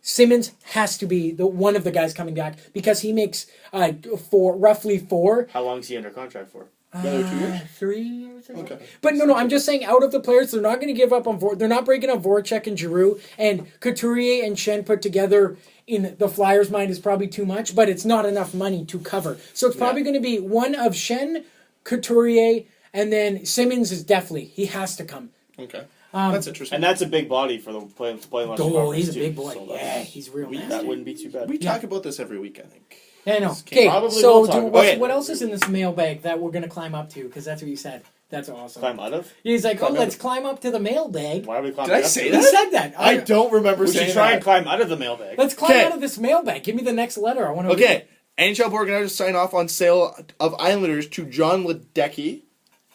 Simmons has to be one of the guys coming back because he makes roughly 4. How long is he under contract for? Another 2 years? 3 years. Okay. But no, I'm just saying out of the players, they're not going to give up on they're not breaking up Voracek and Giroux, and Couturier and Shen put together in the Flyers' mind is probably too much, but it's not enough money to cover. So it's probably going to be one of Shen, Couturier, and then Simmons is definitely, he has to come. Okay. That's interesting. And that's a big body for the play. Oh, he's a big boy. So yeah, he's real nasty. That wouldn't be too bad. We talk about this every week, I think. I know. Okay, so what else is in this mailbag that we're going to climb up to? Because that's what you said. That's awesome. Climb out of? He's like, let's climb up to the mailbag. Why are we climbing Did I say that? He said that. I don't remember saying that. We should try and climb out of the mailbag. Let's climb out of this mailbag. Give me the next letter. I want to. Okay. NHL board going to sign off on sale of Islanders to John Ledecky.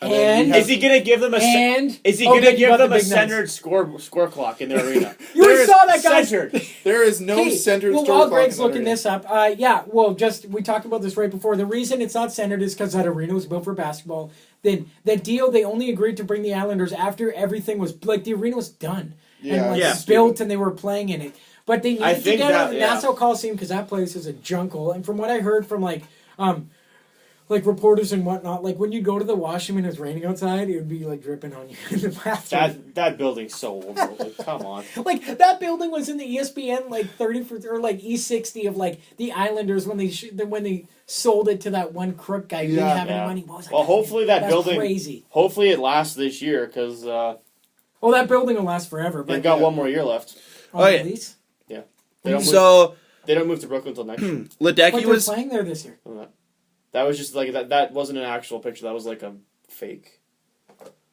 And is he going to give them a centered score clock in their arena? You saw that, guys. Centered. There is no centered score clock. While Greg's looking this up, we talked about this right before. The reason it's not centered is because that arena was built for basketball. Then the deal, they only agreed to bring the Islanders after everything was like the arena was done and built and they were playing in it. But they needed to get out of the Nassau Coliseum because that place is a jungle. And from what I heard from like reporters and whatnot, like when you go to the washroom and it's raining outside, it would be like dripping on you in the bathroom. That building's so old, bro. Like, come on. Like that building was in the ESPN like 30 or like E60 of like the Islanders when they sold it to that one crook guy who didn't have any money. Well, hopefully that building. Crazy. Hopefully it lasts this year because. That building will last forever. But they've got 1 more year left. At least. Yeah. They don't move to Brooklyn until next year. Ledecky was playing there this year. That was just like that. That wasn't an actual picture. That was like a fake.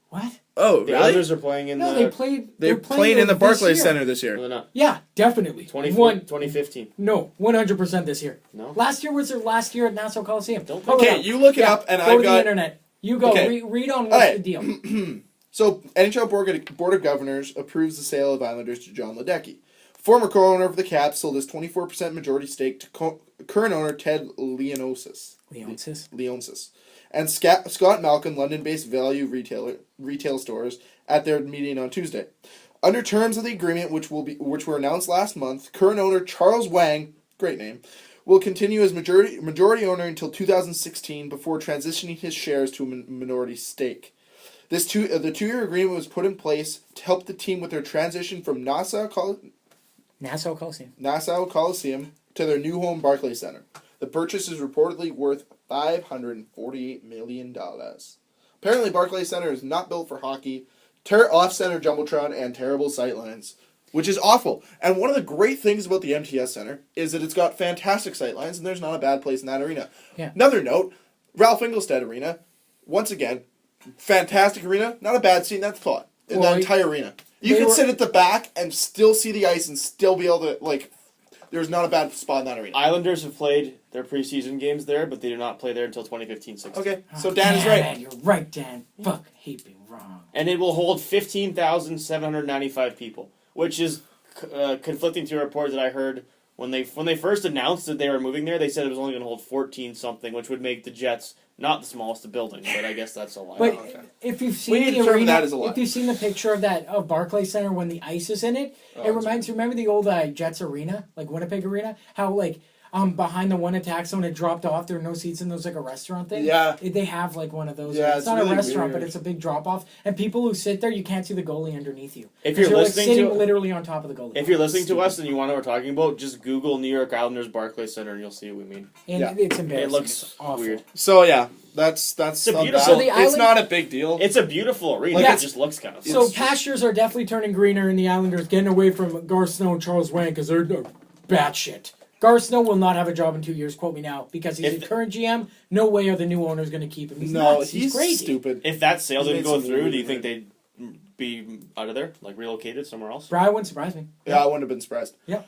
What? Oh, really? The Islanders are playing in they played. They're playing in the Barclays Centre this year. No, they're not. Yeah, definitely. 2015. No, 100% this year. No. Last year was their last year at Nassau Coliseum. You look it up, and I've got... Go to the internet. You go. Okay. Read on what's the deal. So, NHL Board of Governors approves the sale of Islanders to John Ledecky. Former co-owner of the Caps sold his 24% majority stake to current owner Ted Leonsis. And Scott Malkin, London-based value retail stores, at their meeting on Tuesday. Under terms of the agreement, which were announced last month, current owner Charles Wang, great name, will continue as majority owner until 2016 before transitioning his shares to a minority stake. The 2-year agreement was put in place to help the team with their transition from Nassau Coliseum to their new home, Barclays Centre. The purchase is reportedly worth $548 million. Apparently, Barclays Centre is not built for hockey, off-center jumbotron, and terrible sightlines, which is awful. And one of the great things about the MTS Centre is that it's got fantastic sightlines, and there's not a bad place in that arena. Yeah. Another note, Ralph Engelstad Arena, once again, fantastic arena, not a bad seat in that spot, in that entire arena. You can sit at the back and still see the ice and still be able to, there's not a bad spot in that arena. Islanders have played their preseason games there, but they do not play there until 2015-16. Okay, so Dan is right. Man, you're right, Dan. Fuck, hate being wrong. And it will hold 15,795 people, which is conflicting to a report that I heard when they first announced that they were moving there. They said it was only going to hold 14 something, which would make the Jets not the smallest building. But I guess that's a lie. But if you've seen the arena, if you've seen the picture of Barclays Centre when the ice is in it, it reminds. Remember the old Jets arena, like Winnipeg Arena, how behind the one attack zone, it dropped off. There were no seats, and there was a restaurant thing. Yeah. They have one of those. Yeah, it's not really a restaurant, weird. but it's a big drop off. And people who sit there, you can't see the goalie underneath you. If you're listening sitting literally on top of the goalie. If you're listening to us and you want to know what we're talking about, just Google New York Islanders Barclays Center and you'll see what we mean. And it's embarrassing. It looks it's awful. weird. So yeah, that's It's a beautiful. So it's not a big deal. It's a beautiful arena. It just looks kind of. So pastures are definitely turning greener in the Islanders, getting away from Garth Snow and Charles Wang because they're batshit. Garth Snow will not have a job in 2 years, quote me now, because he's the current GM. No way are the new owners going to keep him. He's crazy. Stupid. If that sale didn't go through, do you think they'd be out of there, relocated somewhere else? Brian wouldn't surprise me. Yeah, I wouldn't have been surprised. Yeah.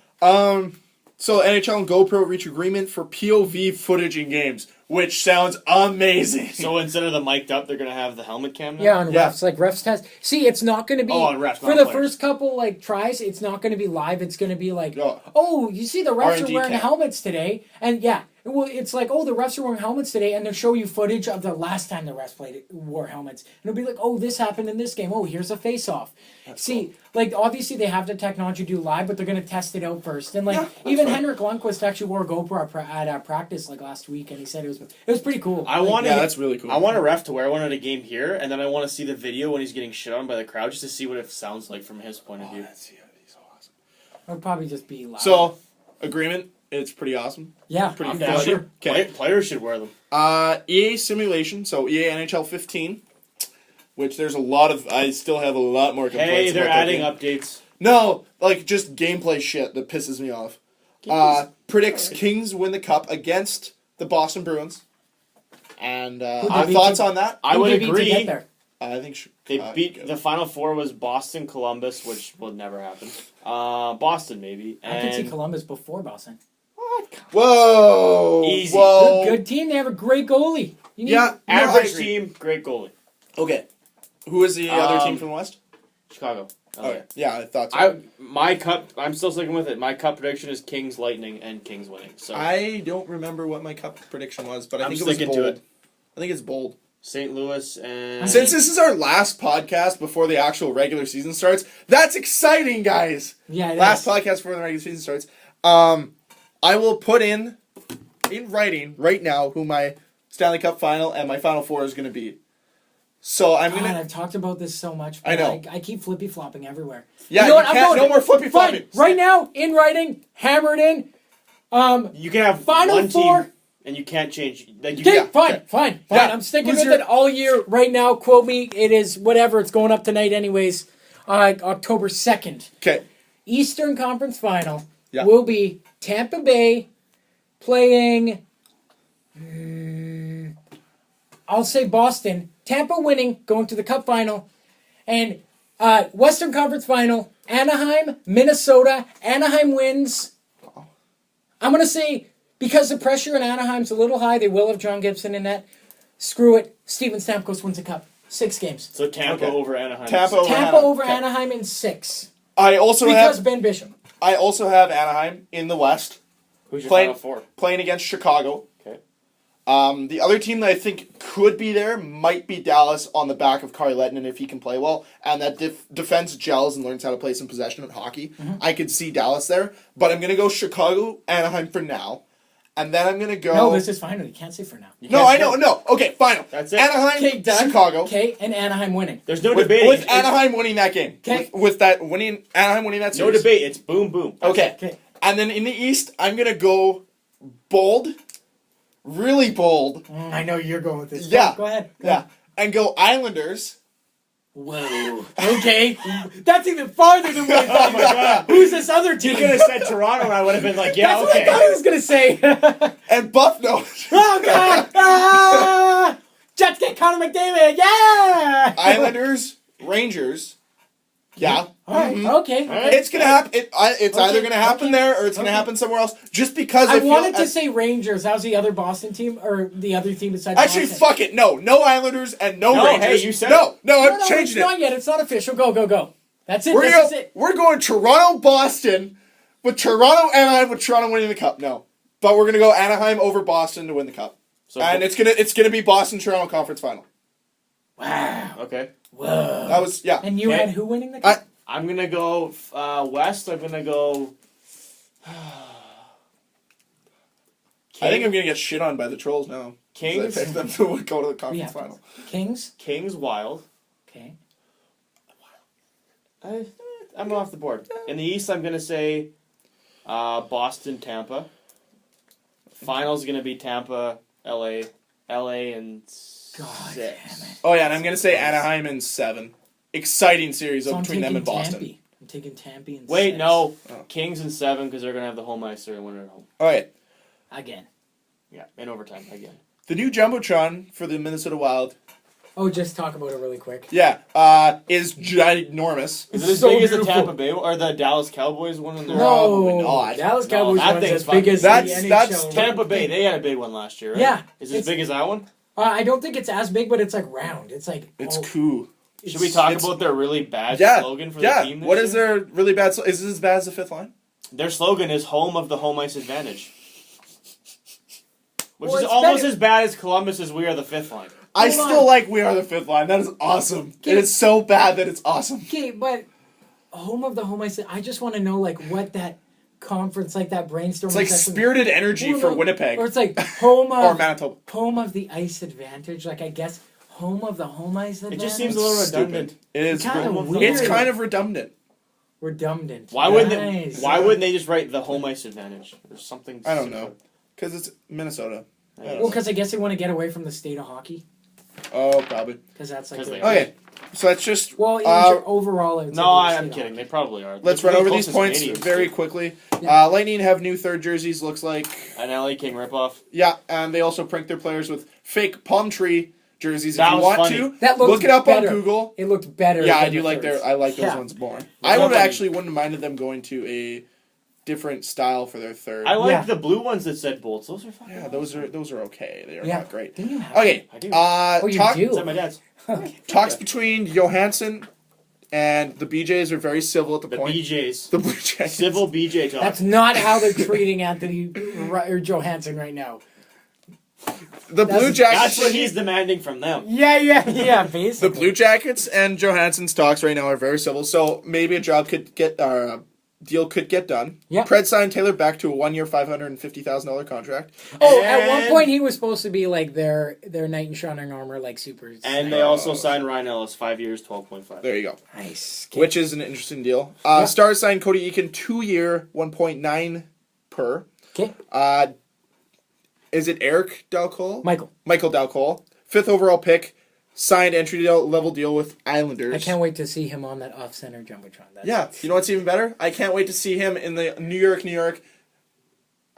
So NHL and GoPro reach agreement for POV footage in games, which sounds amazing. So instead of the mic'd up, they're going to have the helmet cam now? Yeah, on refs, refs test. See, it's not going to be... on refs, for the first couple, tries, it's not going to be live. It's going to be you see the refs R&D are wearing cam. helmets today. And it's the refs are wearing helmets today, and they'll show you footage of the last time the refs wore helmets. And it'll be this happened in this game. Oh, here's a face-off. See, obviously they have the technology to do live, but they're going to test it out first. And even Henrik Lundqvist actually wore a GoPro at practice last week, and he said it was pretty cool. That's really cool. I want a ref to wear one at a game here, and then I want to see the video when he's getting shit on by the crowd just to see what it sounds like from his point of view. He's so awesome. It would probably just be loud. So, agreement. It's pretty awesome. Yeah, pretty I'm fun. down. Sure. Okay. Players should wear them. EA Simulation, so EA NHL 15, which I still have a lot more complaints Hey, they're about that adding game. updates. No, just gameplay shit that pisses me off. Predicts Kings win the cup against the Boston Bruins. And thoughts on that? I would agree. I think they beat the Final Four was Boston, Columbus, which will never happen. Boston maybe. I could see Columbus before Boston. What? Whoa! Easy. Whoa. Good team. They have a great goalie. Average team, great goalie. Okay. Who is the other team from the West? Chicago. Okay. Yeah, I thought so. I'm still sticking with it. My cup prediction is Kings Lightning and Kings winning. So I don't remember what my cup prediction was, but I think it was sticking bold. to it. I think it's bold. St. Louis and... Since this is our last podcast before the actual regular season starts, that's exciting, guys! Yeah, last podcast before the regular season starts. I will put in writing right now who my Stanley Cup final and my Final Four is going to be. So I'm going to... I've talked about this so much. But I know. I keep flippy-flopping everywhere. Yeah, you know what? no more flippy-flopping. Right now, in writing, hammer it in. You can have Final one Four... team... And you can't change. Fine. Yeah. I'm sticking with it all year. Right now, quote me. It is whatever. It's going up tonight, anyways. October 2nd. Okay. Eastern Conference Final will be Tampa Bay playing. I'll say Boston. Tampa winning, going to the Cup Final, and Western Conference Final. Anaheim, Minnesota. Anaheim wins. I'm gonna say. Because the pressure in Anaheim's a little high, they will have John Gibson in that. Screw it. Steven Stamkos wins the cup. 6 games. So Tampa over Anaheim. Tampa over Anaheim in 6. I also because Ben Bishop. I also have Anaheim in the West. Who's your Playing- final four? Playing against Chicago. Okay. The other team that I think could be there might be Dallas on the back of Kari Lehtinen if he can play well, and that defense gels and learns how to play some possession in hockey. I could see Dallas there, but I'm going to go Chicago, Anaheim for now, and then I'm going to go... No, this is final. You can't say for now. No, I know, no. Okay, final. That's it. Anaheim, Okay, done. Chicago. Okay, and Anaheim winning. There's no With, debating. with Anaheim winning that game. Okay. With that winning, Anaheim winning that No series. debate. It's boom, boom. Okay. Okay. And then in the East, I'm going to go bold, really bold. I know you're going with this. Yeah. Go ahead. Yeah. And go Islanders. Whoa. Okay. That's even farther than we Oh thought. my god. Who's this other team? You could have said Toronto, and I would have been like, yeah, That's okay. what I thought he was going to say. And Buffalo. Oh, God. Ah! Jets get Connor McDavid. Yeah. Islanders, Rangers. Yeah. All right. Okay. All right. It's gonna happen. It's Okay, either gonna happen okay, there or it's gonna okay. happen somewhere else. Just because I feel wanted to say Rangers. That was the other Boston team, or the other team besides Actually, Boston. fuck it. No Islanders and no No, Rangers. hey, you said no. No, I'm it's changing not it. yet. It's not official. Go. That's it. We're This going. is it. We're going Toronto, Boston, with Toronto Anaheim with Toronto winning the cup. No, but we're gonna go Anaheim over Boston to win the cup, So, and it's gonna be Boston Toronto conference final. Wow. okay. Whoa. That was yeah. And you Okay. had who winning the cup? I'm going to go West. I'm going to go... I think I'm gonna get shit on by the trolls now. 'Cause Kings. I picked them to go to the conference Yeah. final. Kings. Kings, Wild. Okay. I'm off the board. In the East, I'm going to say Boston, Tampa. Finals going to be Tampa, LA, and God 6. damn it. Oh yeah, and I'm gonna say Anaheim in 7. Exciting series So I'm between them taking and Boston. Tampa. I'm taking Tampa in Wait, 6. no. Oh. Kings in 7 because they're going to have the home ice and win it at home. All right, Again. Yeah, in overtime again. the new jumbotron for the Minnesota Wild. Oh, just talk about it really quick. Yeah, is ginormous. Is it as So big as the beautiful. Tampa Bay or the Dallas Cowboys one in their Probably No, not. Dallas No, Cowboys that one's thing's as big fun. as That's- the that's NHL. Tampa Bay, they had a big one last year, right? Yeah, Is it as it's- big as that one? I don't think it's as big, but it's like round. It's like It's cool. Should we talk it's- about their really bad Yeah, slogan for yeah. the team this What is year? their really bad? Is this as bad as the fifth line? Their slogan is home of the home ice advantage. Which Well, is it's almost better- as bad as Columbus as we are the fifth line. I Hold still on. like We Are the Fifth Line. That is awesome. Okay. It is so bad that it's awesome. Okay, but home of the home ice. I just want to know like what that conference, like that brainstorming. It's like session- spirited energy Well, for no, Winnipeg or it's like home or of Manitoba. home of the ice advantage. Like I guess home of the home ice It advantage. just seems a little redundant. It is. Kinda weird. It's kind of redundant. redundant. Why wouldn't Nice. they, why wouldn't they just write the home ice advantage or something? I don't similar? know, because it's Minnesota. I don't Well, know. because I guess they want to get away from the state of hockey. Oh, probably. Because that's like 'Cause their- they- Okay, so that's just. Well, overall, I would say No, they're I'm state kidding. hockey. They probably are. Let's They're run the over these closest points Canadians very to quickly. Yeah. Lightning have new third jerseys. Looks like An LA King ripoff. yeah, and they also print their players with fake palm tree jerseys. That if you was want funny. to, That looked look it up better. on Google. It looked better. Yeah, I than do the like thirds. I like those Yeah. ones more. Look I up would on- actually wouldn't have minded them going to a different style for their third. I like Yeah. the blue ones that said bolts. Those are fucking Yeah, those are okay. They are Yeah. not great. Didn't you have? Okay, I do. Oh, you talk, do? It's at my dad's. talks between Johansson and the BJs are very civil at the The point. BJs. The Blue Jackets. Civil BJ talk. That's not how they're treating Anthony or Johansson right now. The Blue Jackets. That's what he's demanding from them. Yeah, The basically. Blue Jackets and Johansson's talks right now are very civil, so maybe a job could get deal could get done. Yeah. Pred signed Taylor Beck to a 1-year, $550,000 contract. Oh, at one And- point he was supposed to be like their knight in shining armor, like super. And they also signed Ryan Ellis, 5 years, 12.5. There you go. Nice. Which is an interesting deal. Yeah. Stars signed Cody Eakin 2-year, 1.9 per. Okay. Is it Eric Dalcol? Michael. Michael Dalcol. 5th overall pick. Signed entry level deal with Islanders. I can't wait to see him on that off-center jumbotron. That's Yeah, you know what's even better? I can't wait to see him in the New York.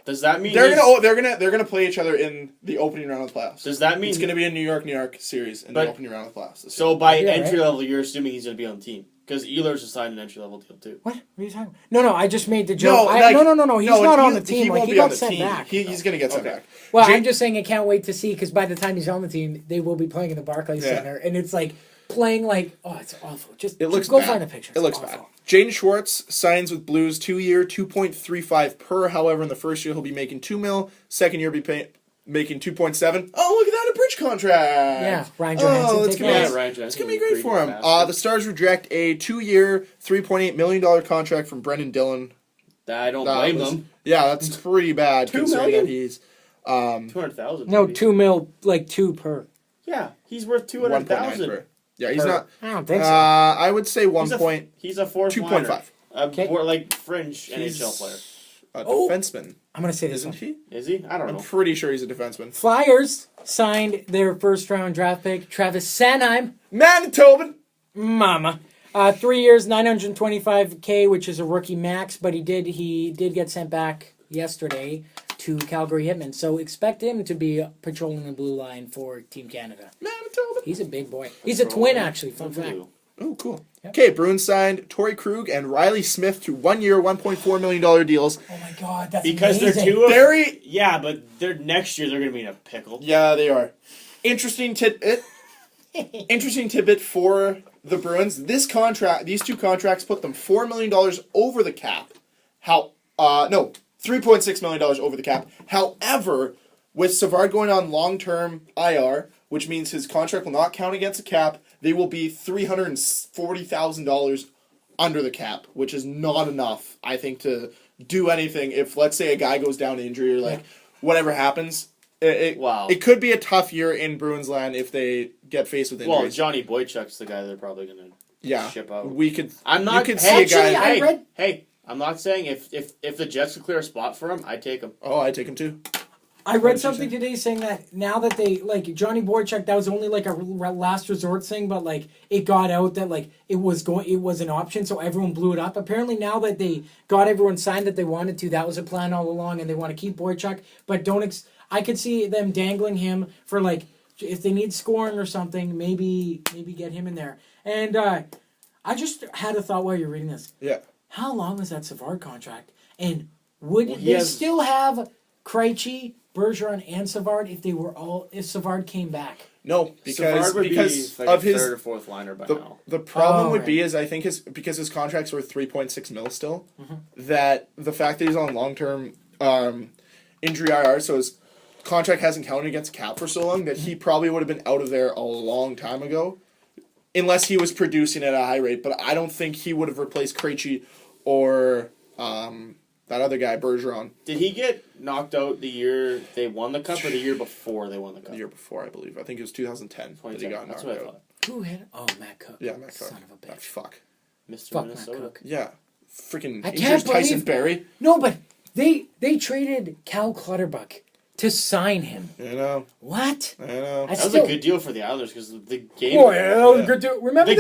Does that mean They're gonna play each other in the opening round of the playoffs. Does that mean It's gonna be a New York series in But- the opening round of the playoffs. this so by Yeah, entry right? level you're assuming he's gonna be on the team? Because Ehlers has signed an entry level deal too. What? What are you talking about? No, I just made the joke. No, No, like- no. He's not on the team. He Like, won't he be on got the sent team. back. He's gonna get sent Okay. back. Well, Jake- I'm just saying I can't wait to see because by the time he's on the team, they will be playing in the Barclays Yeah. Centre, and it's like playing like, oh, it's awful. It looks go bad. find a picture. It looks bad. Jaden Schwartz signs with Blues 2-year, $2.35 per. However, in the first year he'll be making $2 million. Second year he'll be making 2.7. Oh, look at that, a bridge contract. Yeah, Ryan Johansson. Oh, it's gonna be great for him. The Stars reject a 2-year, $3.8 million contract from Brendan Dillon. I don't blame them. Yeah, that's pretty bad. $2 considering million? That he's 200,000. No, $2 million, like 2 per. Yeah, he's worth 1.9 200,000. per. Yeah, he's not. I don't think so. I would say 1 point. He's a fourth 2.5. More like fringe NHL player. A defenseman. I'm gonna say this Isn't one. he? Is he? I don't I'm know. pretty sure he's a defenseman. Flyers signed their first round draft pick, Travis Sanheim. Manitoban. Mama. 3 years, $925K, which is a rookie max, but he did get sent back yesterday to Calgary Hitmen. So expect him to be patrolling the blue line for Team Canada. Manitoba. He's a big boy. He's a twin, actually. Fun fact. Oh, cool. Yep. Okay, Bruins signed Torrey Krug and Riley Smith to 1-year, $1.4 million deals. Oh my God, that's because amazing. they're two of Very. Yeah, but next year they're going to be in a pickle. Yeah, they are. Interesting tidbit. Interesting tidbit for the Bruins. These two contracts put them $4 million over the cap. $3.6 million over the cap. However, with Savard going on long-term IR, which means his contract will not count against the cap, they will be $340,000 under the cap, which is not enough, I think, to do anything. If, let's say, a guy goes down to injury or whatever happens, it could be a tough year in Bruins land if they get faced with injuries. Well, Johnny Boychuk's the guy they're probably going to ship out. I'm not. You could see a guy. Hey, I'm not saying if the Jets could clear a spot for him, I'd take him. Oh, I'd take him too. I read something today saying that now that they, Johnny Boychuk, that was only a last resort thing, but it got out that it was an option, so everyone blew it up. Apparently now that they got everyone signed that they wanted to, that was a plan all along, and they want to keep Boychuk, but I could see them dangling him for if they need scoring or something, maybe get him in there. And I just had a thought while you're reading this. Yeah. How long is that Savard contract? And still have Krejci, Bergeron, and Savard if Savard came back? No, because be of his third or fourth liner by now. The problem would be is I think because his contract's worth $3.6 million still, that the fact that he's on long-term injury IR, so his contract hasn't counted against cap for so long that he probably would have been out of there a long time ago, unless he was producing at a high rate. But I don't think he would have replaced Krejci or that other guy, Bergeron. Did he get knocked out the year they won the Cup or the year before they won the Cup? The year before, I believe. I think it was 2010 that he got knocked out. Who hit? Oh, Matt Cook. Yeah, Matt Cook. Son of a bitch. Fuck. Mr. Fuck Minnesota. Matt Cook. Yeah. Freaking I injures can't believe Tyson Barrie. No, but they traded Cal Clutterbuck to sign him. I know. What? I know. That was a good deal for the Islanders because the game. Oh, yeah, that was a good deal. Remember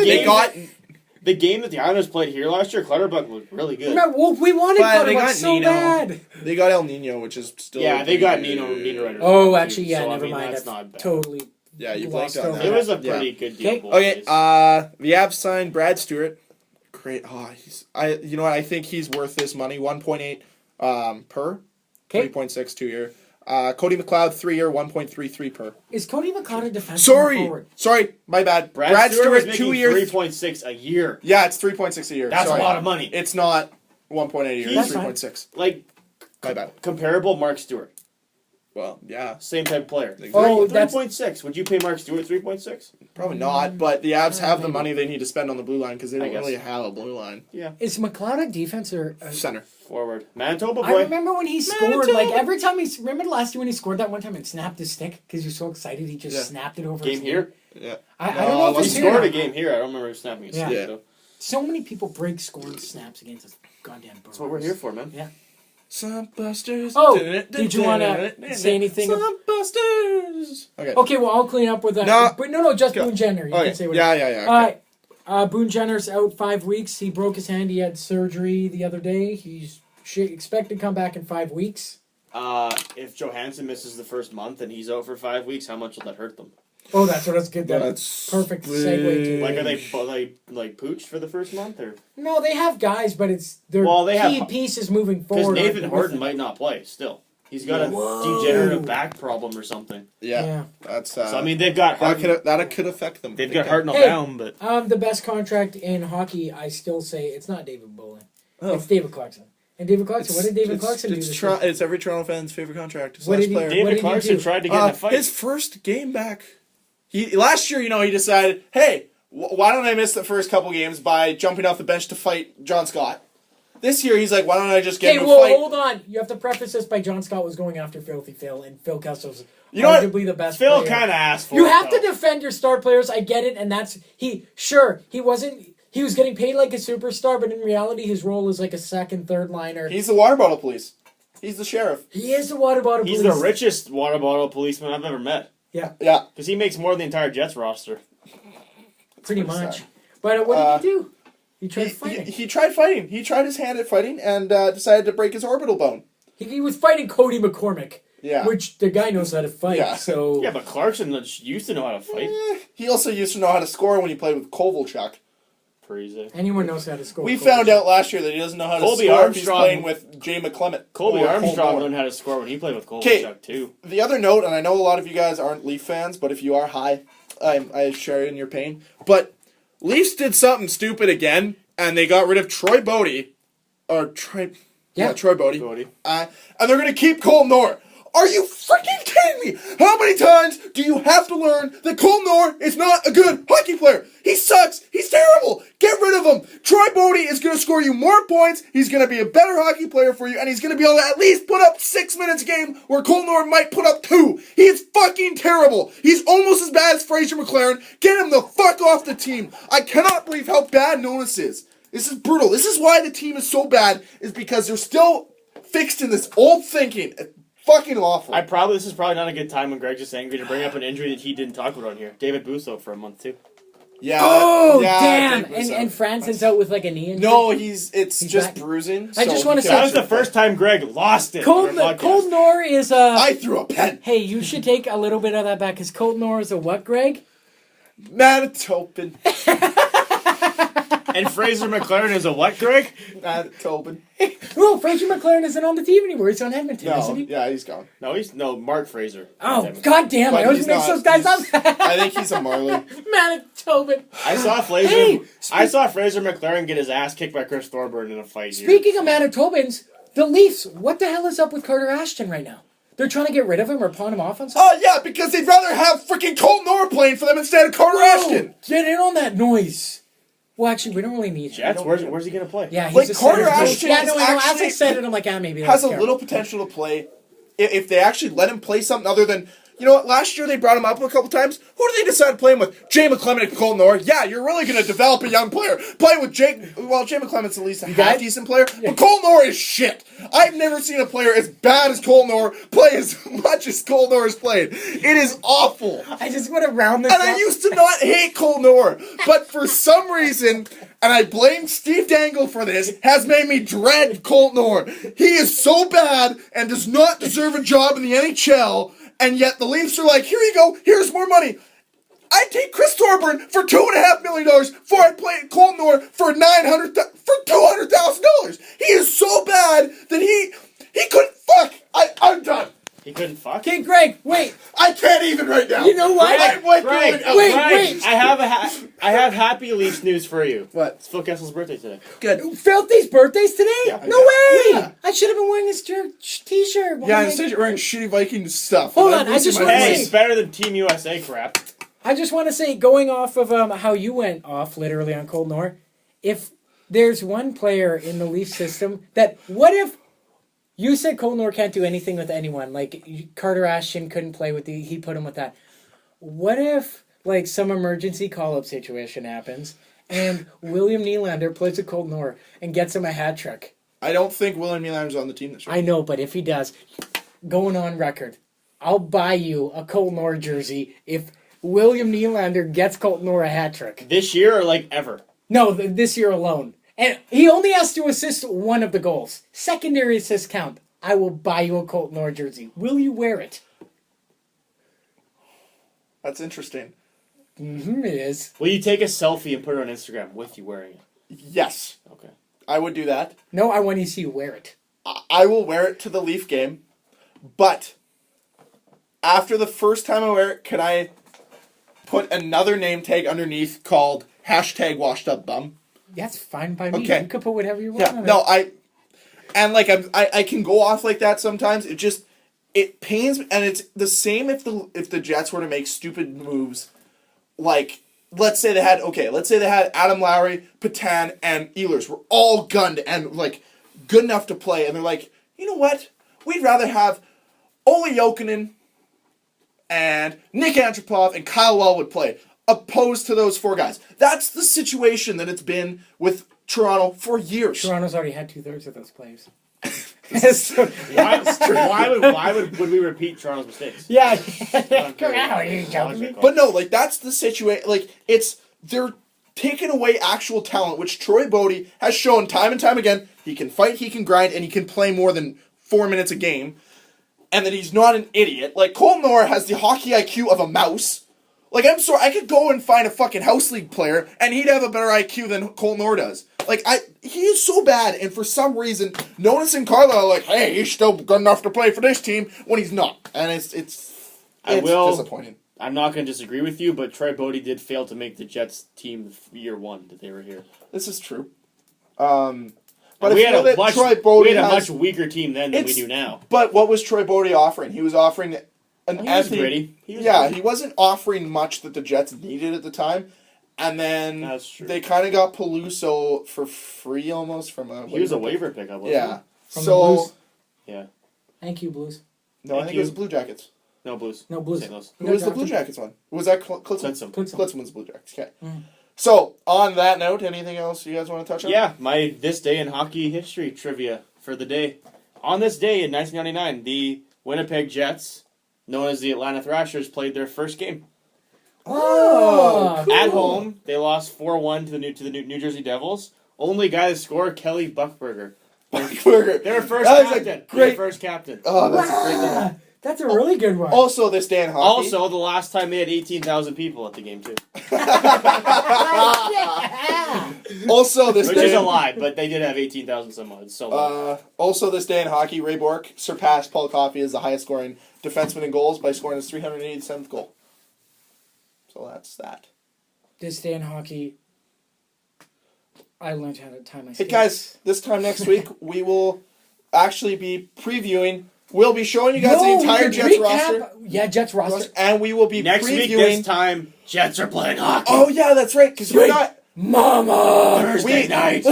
the game that the Islanders played here last year, Clutterbuck looked really good. Remember, we wanted Clutterbuck so Nino. bad. They got El Nino, which is still... Yeah, they got Nino right. Oh, actually, yeah, so, never mind. That's not bad. Totally. Yeah, you blanked on that. It was a pretty good deal. Okay, the Avs signed Brad Stewart. Great. Oh, you know what? I think he's worth this money. 1.8 per. 3.6 2-year. Cody McLeod 3-year, 1.33 per. Is Cody McLeod a defensive forward? Sorry, my bad. Brad Stewart 2 years, 3.6 a year. Yeah, it's 3.6 a year. That's a lot of money. It's not 1.8 a year. It's 3.6. My bad. Comparable Mark Stewart. Well, yeah. Same type of player. Oh, 3.6. Would you pay Mark Stewart 3.6? Probably not, but the Avs have the money they need to spend on the blue line because they don't really have a blue line. Yeah. Is McLeod a defense or center? Forward. Manitoba boy. I remember when he scored, every time remember last year when he scored that one time and snapped his stick because you're so excited he just snapped it over his here? Yeah. I don't know if he scored a game here. I don't remember him snapping his stick, though. So many people break scoring snaps against us goddamn Brewers. That's what we're here for, man. Yeah. Some busters. Oh, did you want to say anything? Some busters. Okay, well, I'll clean up with that. No. But no, just Boone Jenner. You can say whatever. Yeah. Okay. Boone Jenner's out 5 weeks. He broke his hand. He had surgery the other day. He's expected to come back in 5 weeks. If Johansson misses the first month and he's out for 5 weeks, how much will that hurt them? Oh, that's good. That's perfect segue to. Are they pooched for the first month or? No, they have guys, but it's their key pieces moving forward. Because Nathan Horton might not play still. He's got a degenerative back problem or something. Yeah. That's. So I mean, they've got that could affect them. They've got Hartnell down, but the best contract in hockey, I still say it's not David Bolin. Oh. It's David Clarkson. And David Clarkson, what did David Clarkson do this year? It's every Toronto fan's favorite contract. David Clarkson tried to get in a fight. His first game back. Last year, he decided, hey, why don't I miss the first couple games by jumping off the bench to fight John Scott? This year, he's like, why don't I just get in a fight? Hold on. You have to preface this by John Scott was going after Filthy Phil, and Phil Kessel's arguably the best Phil player. kind of asked for You have to defend your star players. I get it, and that's... He was getting paid like a superstar, but in reality, his role is like a second, third liner. He's the water bottle police. He's the sheriff. He is the water bottle police. He's the richest water bottle policeman I've ever met. Yeah. Yeah. Because he makes more than the entire Jets roster. Pretty much. Sad. But what did he do? He tried fighting. He tried fighting. He tried his hand at fighting and decided to break his orbital bone. He was fighting Cody McCormick. Yeah. Which the guy knows how to fight. Yeah. So. Yeah, but Clarkson used to know how to fight. He also used to know how to score when he played with Kovalchuk. Crazy. Anyone knows how to score. We found out last year that he doesn't know how to score if he's playing with Jay McClement. Colby Armstrong learned how to score when he played with Kovalchuk, too. The other note, and I know a lot of you guys aren't Leaf fans, but if you are, I share in your pain. But Leafs did something stupid again, and they got rid of Troy Bodie. Troy Bodie. And they're going to keep Colton Orr. Are you freaking kidding me? How many times do you have to learn that Colton Orr is not a good hockey player? He sucks. He's terrible. Get rid of him. Troy Bodie is going to score you more points. He's going to be a better hockey player for you, and he's going to be able to at least put up 6 minutes a game where Colton Orr might put up 2. He is fucking terrible. He's almost as bad as Fraser McLaren. Get him the fuck off the team. I cannot believe how bad Nonis is. This is brutal. This is why the team is so bad, is because they're still fixed in this old thinking. Fucking awful. This is probably not a good time when Greg's just angry to bring up an injury that he didn't talk about on here. David Busso for a month too. Yeah. Oh damn! And Franson's out with like a knee injury. No, he's just back. Bruising. I just want to say that was the first time Greg lost it. Colton Orr is I threw a pen. Hey, you should take a little bit of that back because Colton Orr is a what, Greg? Manitoban. And Fraser McLaren is a what, Greg? Manitoban. Well, Fraser McLaren isn't on the team anymore. He's on Edmonton, isn't he? Yeah, he's gone. No, Mark Fraser. Oh, god damn! I always mix those guys up. I think he's a Marley. Manitoban. I saw Fraser McLaren get his ass kicked by Chris Thorburn in a fight. Speaking of Manitobans, the Leafs. What the hell is up with Carter Ashton right now? They're trying to get rid of him or pawn him off on something? Oh, yeah, because they'd rather have freaking Colton Orr playing for them instead of Carter Ashton. Get in on that noise. Well, actually, we don't really need Jets. Where's he going to play? Yeah, he's like a Carter center. Ashton. Yeah, no, as I said it, I'm like, maybe has a little potential to play if they actually let him play something other than. You know what? Last year they brought him up a couple times. Who did they decide to play him with? Jay McClement and Colton Orr. Yeah, you're really going to develop a young player. Play with Jay. Well, Jay McClement's at least a half-decent player, but Colton Orr is shit. I've never seen a player as bad as Colton Orr play as much as Colton Orr has played. It is awful. I just want to round this up. I used to not hate Colton Orr, but for some reason, and I blame Steve Dangle for this, has made me dread Colton Orr. He is so bad and does not deserve a job in the NHL. And yet the Leafs are like, here you go, here's more money. I'd take Chris Thorburn for $2.5 million before I'd play Colton Orr for $200,000. He is so bad that he couldn't fuck. I'm done. He couldn't fuck? Okay, Greg, wait. I can't even right now. You know what? Greg, I have happy Leafs news for you. What? It's Phil Kessel's birthday today. Good. Filthy's birthday's today? Yeah, no way! Yeah. I should have been wearing his t-shirt. Yeah, instead you're wearing shitty Viking stuff. Hold on, I just want to say... Hey, it's better than Team USA crap. I just want to say, going off of how you went off, literally, on Colton Orr, if there's one player in the Leaf system that... What if... You said Colton Orr can't do anything with anyone. Like, Carter Ashton couldn't play with he put him with that. What if, like, some emergency call-up situation happens and William Nylander plays with Colton Orr and gets him a hat trick? I don't think William Nylander's on the team this year. I know, but if he does, going on record, I'll buy you a Colton Orr jersey if William Nylander gets Colton Orr a hat trick. This year or, like, ever? No, this year alone. And he only has to assist one of the goals. Secondary assists count. I will buy you a Colton Orr jersey. Will you wear it? That's interesting. Mm-hmm, it is. Will you take a selfie and put it on Instagram with you wearing it? Yes. Okay. I would do that. No, I want to see you wear it. I will wear it to the Leaf game. But after the first time I wear it, can I put another name tag underneath called #WashedUpBum? That's fine by me. Okay. You could put whatever you want on Yeah, it. I can go off like that sometimes. It pains me, and it's the same if the Jets were to make stupid moves, like let's say they had Adam Lowry, Patan, and Ehlers were all gunned and like good enough to play, and they're like, you know what? We'd rather have Ole Jokinen and Nick Antropov and Kyle Wellwood play, opposed to those four guys. That's the situation that it's been with Toronto for years. Toronto's already had 2/3 of those players. Why would we repeat Toronto's mistakes? Yeah. Come on, are you joking me? But no, like that's the situation. Like they're taking away actual talent, which Troy Bodie has shown time and time again. He can fight, he can grind, and he can play more than 4 minutes a game. And that he's not an idiot. Like Colton Orr has the hockey IQ of a mouse. Like I'm sorry, I could go and find a fucking house league player, and he'd have a better IQ than Colton Orr does. Like he is so bad, and for some reason, Nonis and Carlisle are like, hey, he's still good enough to play for this team when he's not, and it's disappointing. I'm not going to disagree with you, but Troy Bodie did fail to make the Jets team year one that they were here. This is true. But we had a much weaker team then than we do now. But what was Troy Bodie offering? He was offering an Anthony. He wasn't offering much that the Jets needed at the time. And then they kind of got Peluso for free almost from a. He was a waiver pickup, wasn't yeah. From the Blues? Yeah. Thank you, Blues. No, I think it was Blue Jackets. No, Blues. No, Blues. Who was the Blue Jackets one? Was that Klitzman? Klitzman was Blue Jackets. Okay. Mm. So, on that note, anything else you guys want to touch on? Yeah, my This Day in Hockey History trivia for the day. On this day in 1999, the Winnipeg Jets, known as the Atlanta Thrashers, played their first game. Oh, cool. At home, they lost 4-1 to the New Jersey Devils. Only guy to score, Kelly Buchberger. Their first captain. Oh, that's a great thing. That's a really good one. Also, this day in hockey. Also, the last time they had 18,000 people at the game, too. Also, this Which day... is a lie, but they did have 18,000 some odd. So also, this day in hockey, Ray Bourque surpassed Paul Coffey as the highest scoring defenseman in goals by scoring his 387th goal. So that's that. This day in hockey, I learned how to tie my skates. Hey guys, this time next week, we will actually be previewing... We'll be showing you guys the entire Jets roster. Yeah, Jets roster. And we will be next previewing... week, this time, Jets are playing hockey. Oh, yeah, that's right. Because we're not... Mama! Thursday night.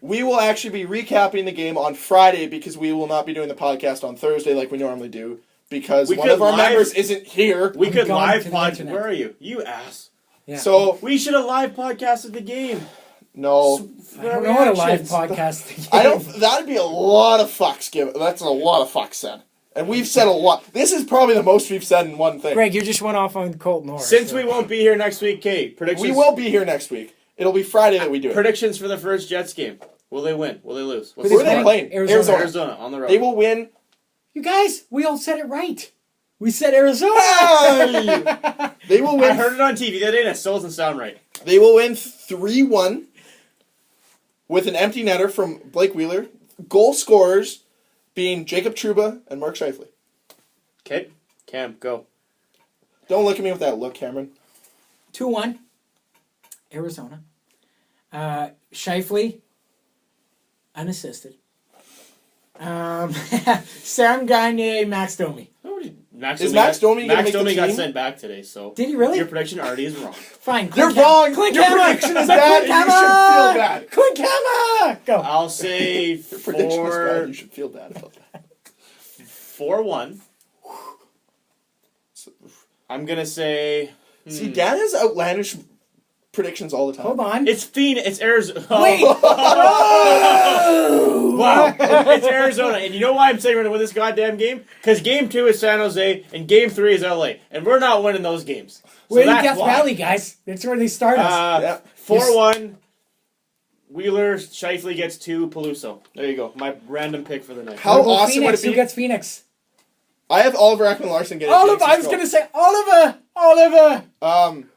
We will actually be recapping the game on Friday because we will not be doing the podcast on Thursday like we normally do because one of our members isn't here. We could live podcast. Where are you? You ass. Yeah. So we should have live podcasted the game. No. I don't know what a live podcast the game. I don't. That'd be a lot of fucks given. That's a lot of fucks said. And we've said a lot. This is probably the most we've said in one thing. Greg, you just went off on Colton Orr. Since we won't be here next week, Kate, predictions. We will be here next week. It'll be Friday that we do it. Predictions for the first Jets game. Will they win? Will they lose? Who are they playing? Arizona on the road. They will win. You guys, we all said it right. We said Arizona. Hey! They will win. I heard it on TV that day and it still doesn't sound right. They will win 3-1 with an empty netter from Blake Wheeler. Goal scorers being Jacob Trouba and Mark Scheifele. Okay. Cam, go. Don't look at me with that look, Cameron. 2-1. Arizona. Scheifele, unassisted. Sam Gagne, Max Domi. Is Max Domi going to make the team? Got sent back today, so... Did he really? Your prediction already is wrong. Fine. You're wrong! Your prediction is bad and you should feel bad. Clinkhammer! Go. I'll say Your prediction is bad. You should feel bad about that. 4-1. I'm going to say... See, Dan has outlandish predictions all the time. Hold on. It's Phoenix. It's Arizona. Wait! Wow. It's Arizona. And you know why I'm saying we're going to win this goddamn game? Because Game 2 is San Jose and Game 3 is LA. And we're not winning those games. We're in Death Valley, guys. That's where they start us. 4-1. Wheeler, Scheifele gets 2, Peluso. There you go. My random pick for the night. How awesome Phoenix? would it be? Who gets Phoenix? I have Oliver Ekman-Larsson getting Oliver. I was going to say Oliver.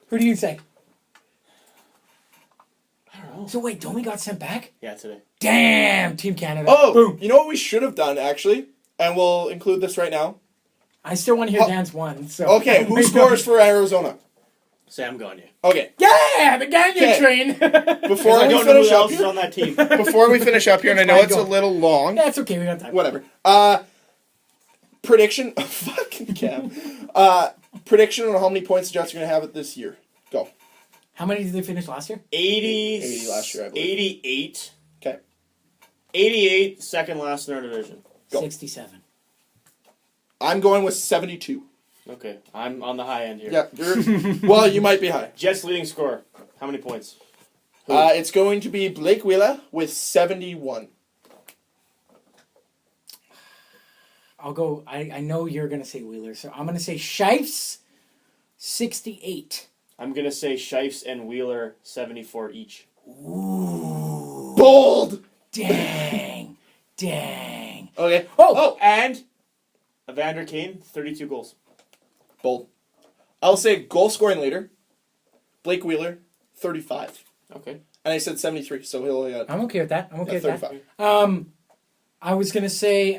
Who do you say? I don't know. So wait, Domi got sent back? Yeah, today. Damn, Team Canada. Oh, boom. You know what we should have done, actually? and we'll include this right now. I still want to hear Dan's one. So Okay, who scores for Arizona? Sam Gagne. Okay. Yeah, the Gagne train. Before I we don't know finish who up else is here, on that team. before we finish up here, and I know Fine, it's go. a little long. That's okay. We got time. Whatever. Prediction. Fucking Cam. Prediction on how many points the Jets are going to have it this year. Go. How many did they finish last year? 80 last year, I believe. 88. Okay. 88, second last in our division. Go. 67. I'm going with 72. Okay, I'm on the high end here. Yeah. Well, you might be high. Jets leading scorer. How many points? It's going to be Blake Wheeler with 71. I'll go. I know you're going to say Wheeler, so I'm going to say Shifes, 68. I'm going to say Shifes and Wheeler, 74 each. Ooh. Bold! Dang. Okay. Oh, and Evander Kane, 32 goals. Bold. I'll say goal scoring leader. Blake Wheeler, 35. Okay. And I said 73, so he'll I'm okay with that. 35. I was going to say,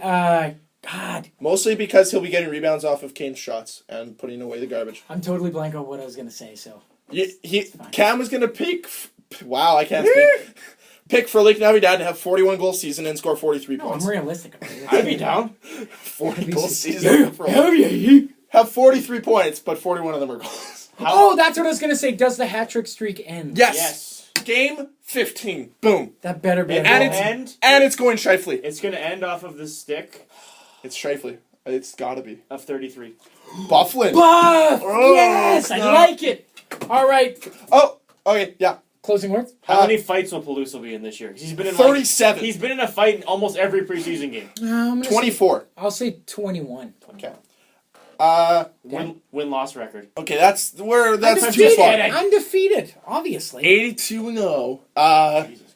God. Mostly because he'll be getting rebounds off of Kane's shots and putting away the garbage. I'm totally blank on what I was going to say, so. Cam was going to pick... Wow, I can't speak. Pick for Lake Navidad to have 41 goal season and score 43 No, points. I'm realistic about it. I'd be down. 40 goal season. Have 43 points, but 41 of them are goals. Oh, that's what I was going to say. Does the hat trick streak end? Yes. Game 15. Boom. That better be. And it's going Shifley. It's going to end off of this stick It's Shifley. It's gotta be. of 33. Bufflin. Buff! Oh, Yes, I no. like it. All right. Oh, okay, yeah. Closing words? How many fights will Peluso be in this year? 'Cause he's been in 37. He's been in a fight in almost every preseason game. 24. I'll say 21. Okay. Win-loss record. Okay, that's too Undefeated. far. Undefeated, obviously. 82-0.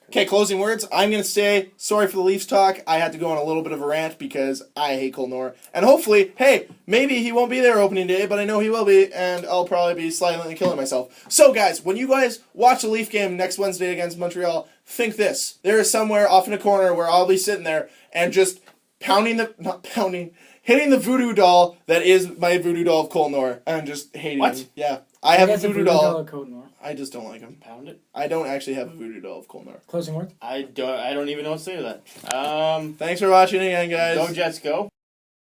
Okay, closing words. I'm going to say, sorry for the Leafs talk. I had to go on a little bit of a rant because I hate Colton Orr. And hopefully, hey, maybe he won't be there opening day, but I know he will be, and I'll probably be silently killing myself. So, guys, when you guys watch the Leaf game next Wednesday against Montreal, think this. There is somewhere off in a corner where I'll be sitting there and just hitting the voodoo doll that is my voodoo doll of Colton Orr and just hating him. Yeah. I have a voodoo doll. of Colton Orr. I just don't like him. Pound it. I don't actually have a voodoo doll of Colton Orr. Closing words? I don't even know what to say to that. Thanks for watching again, guys. Go Jets, go.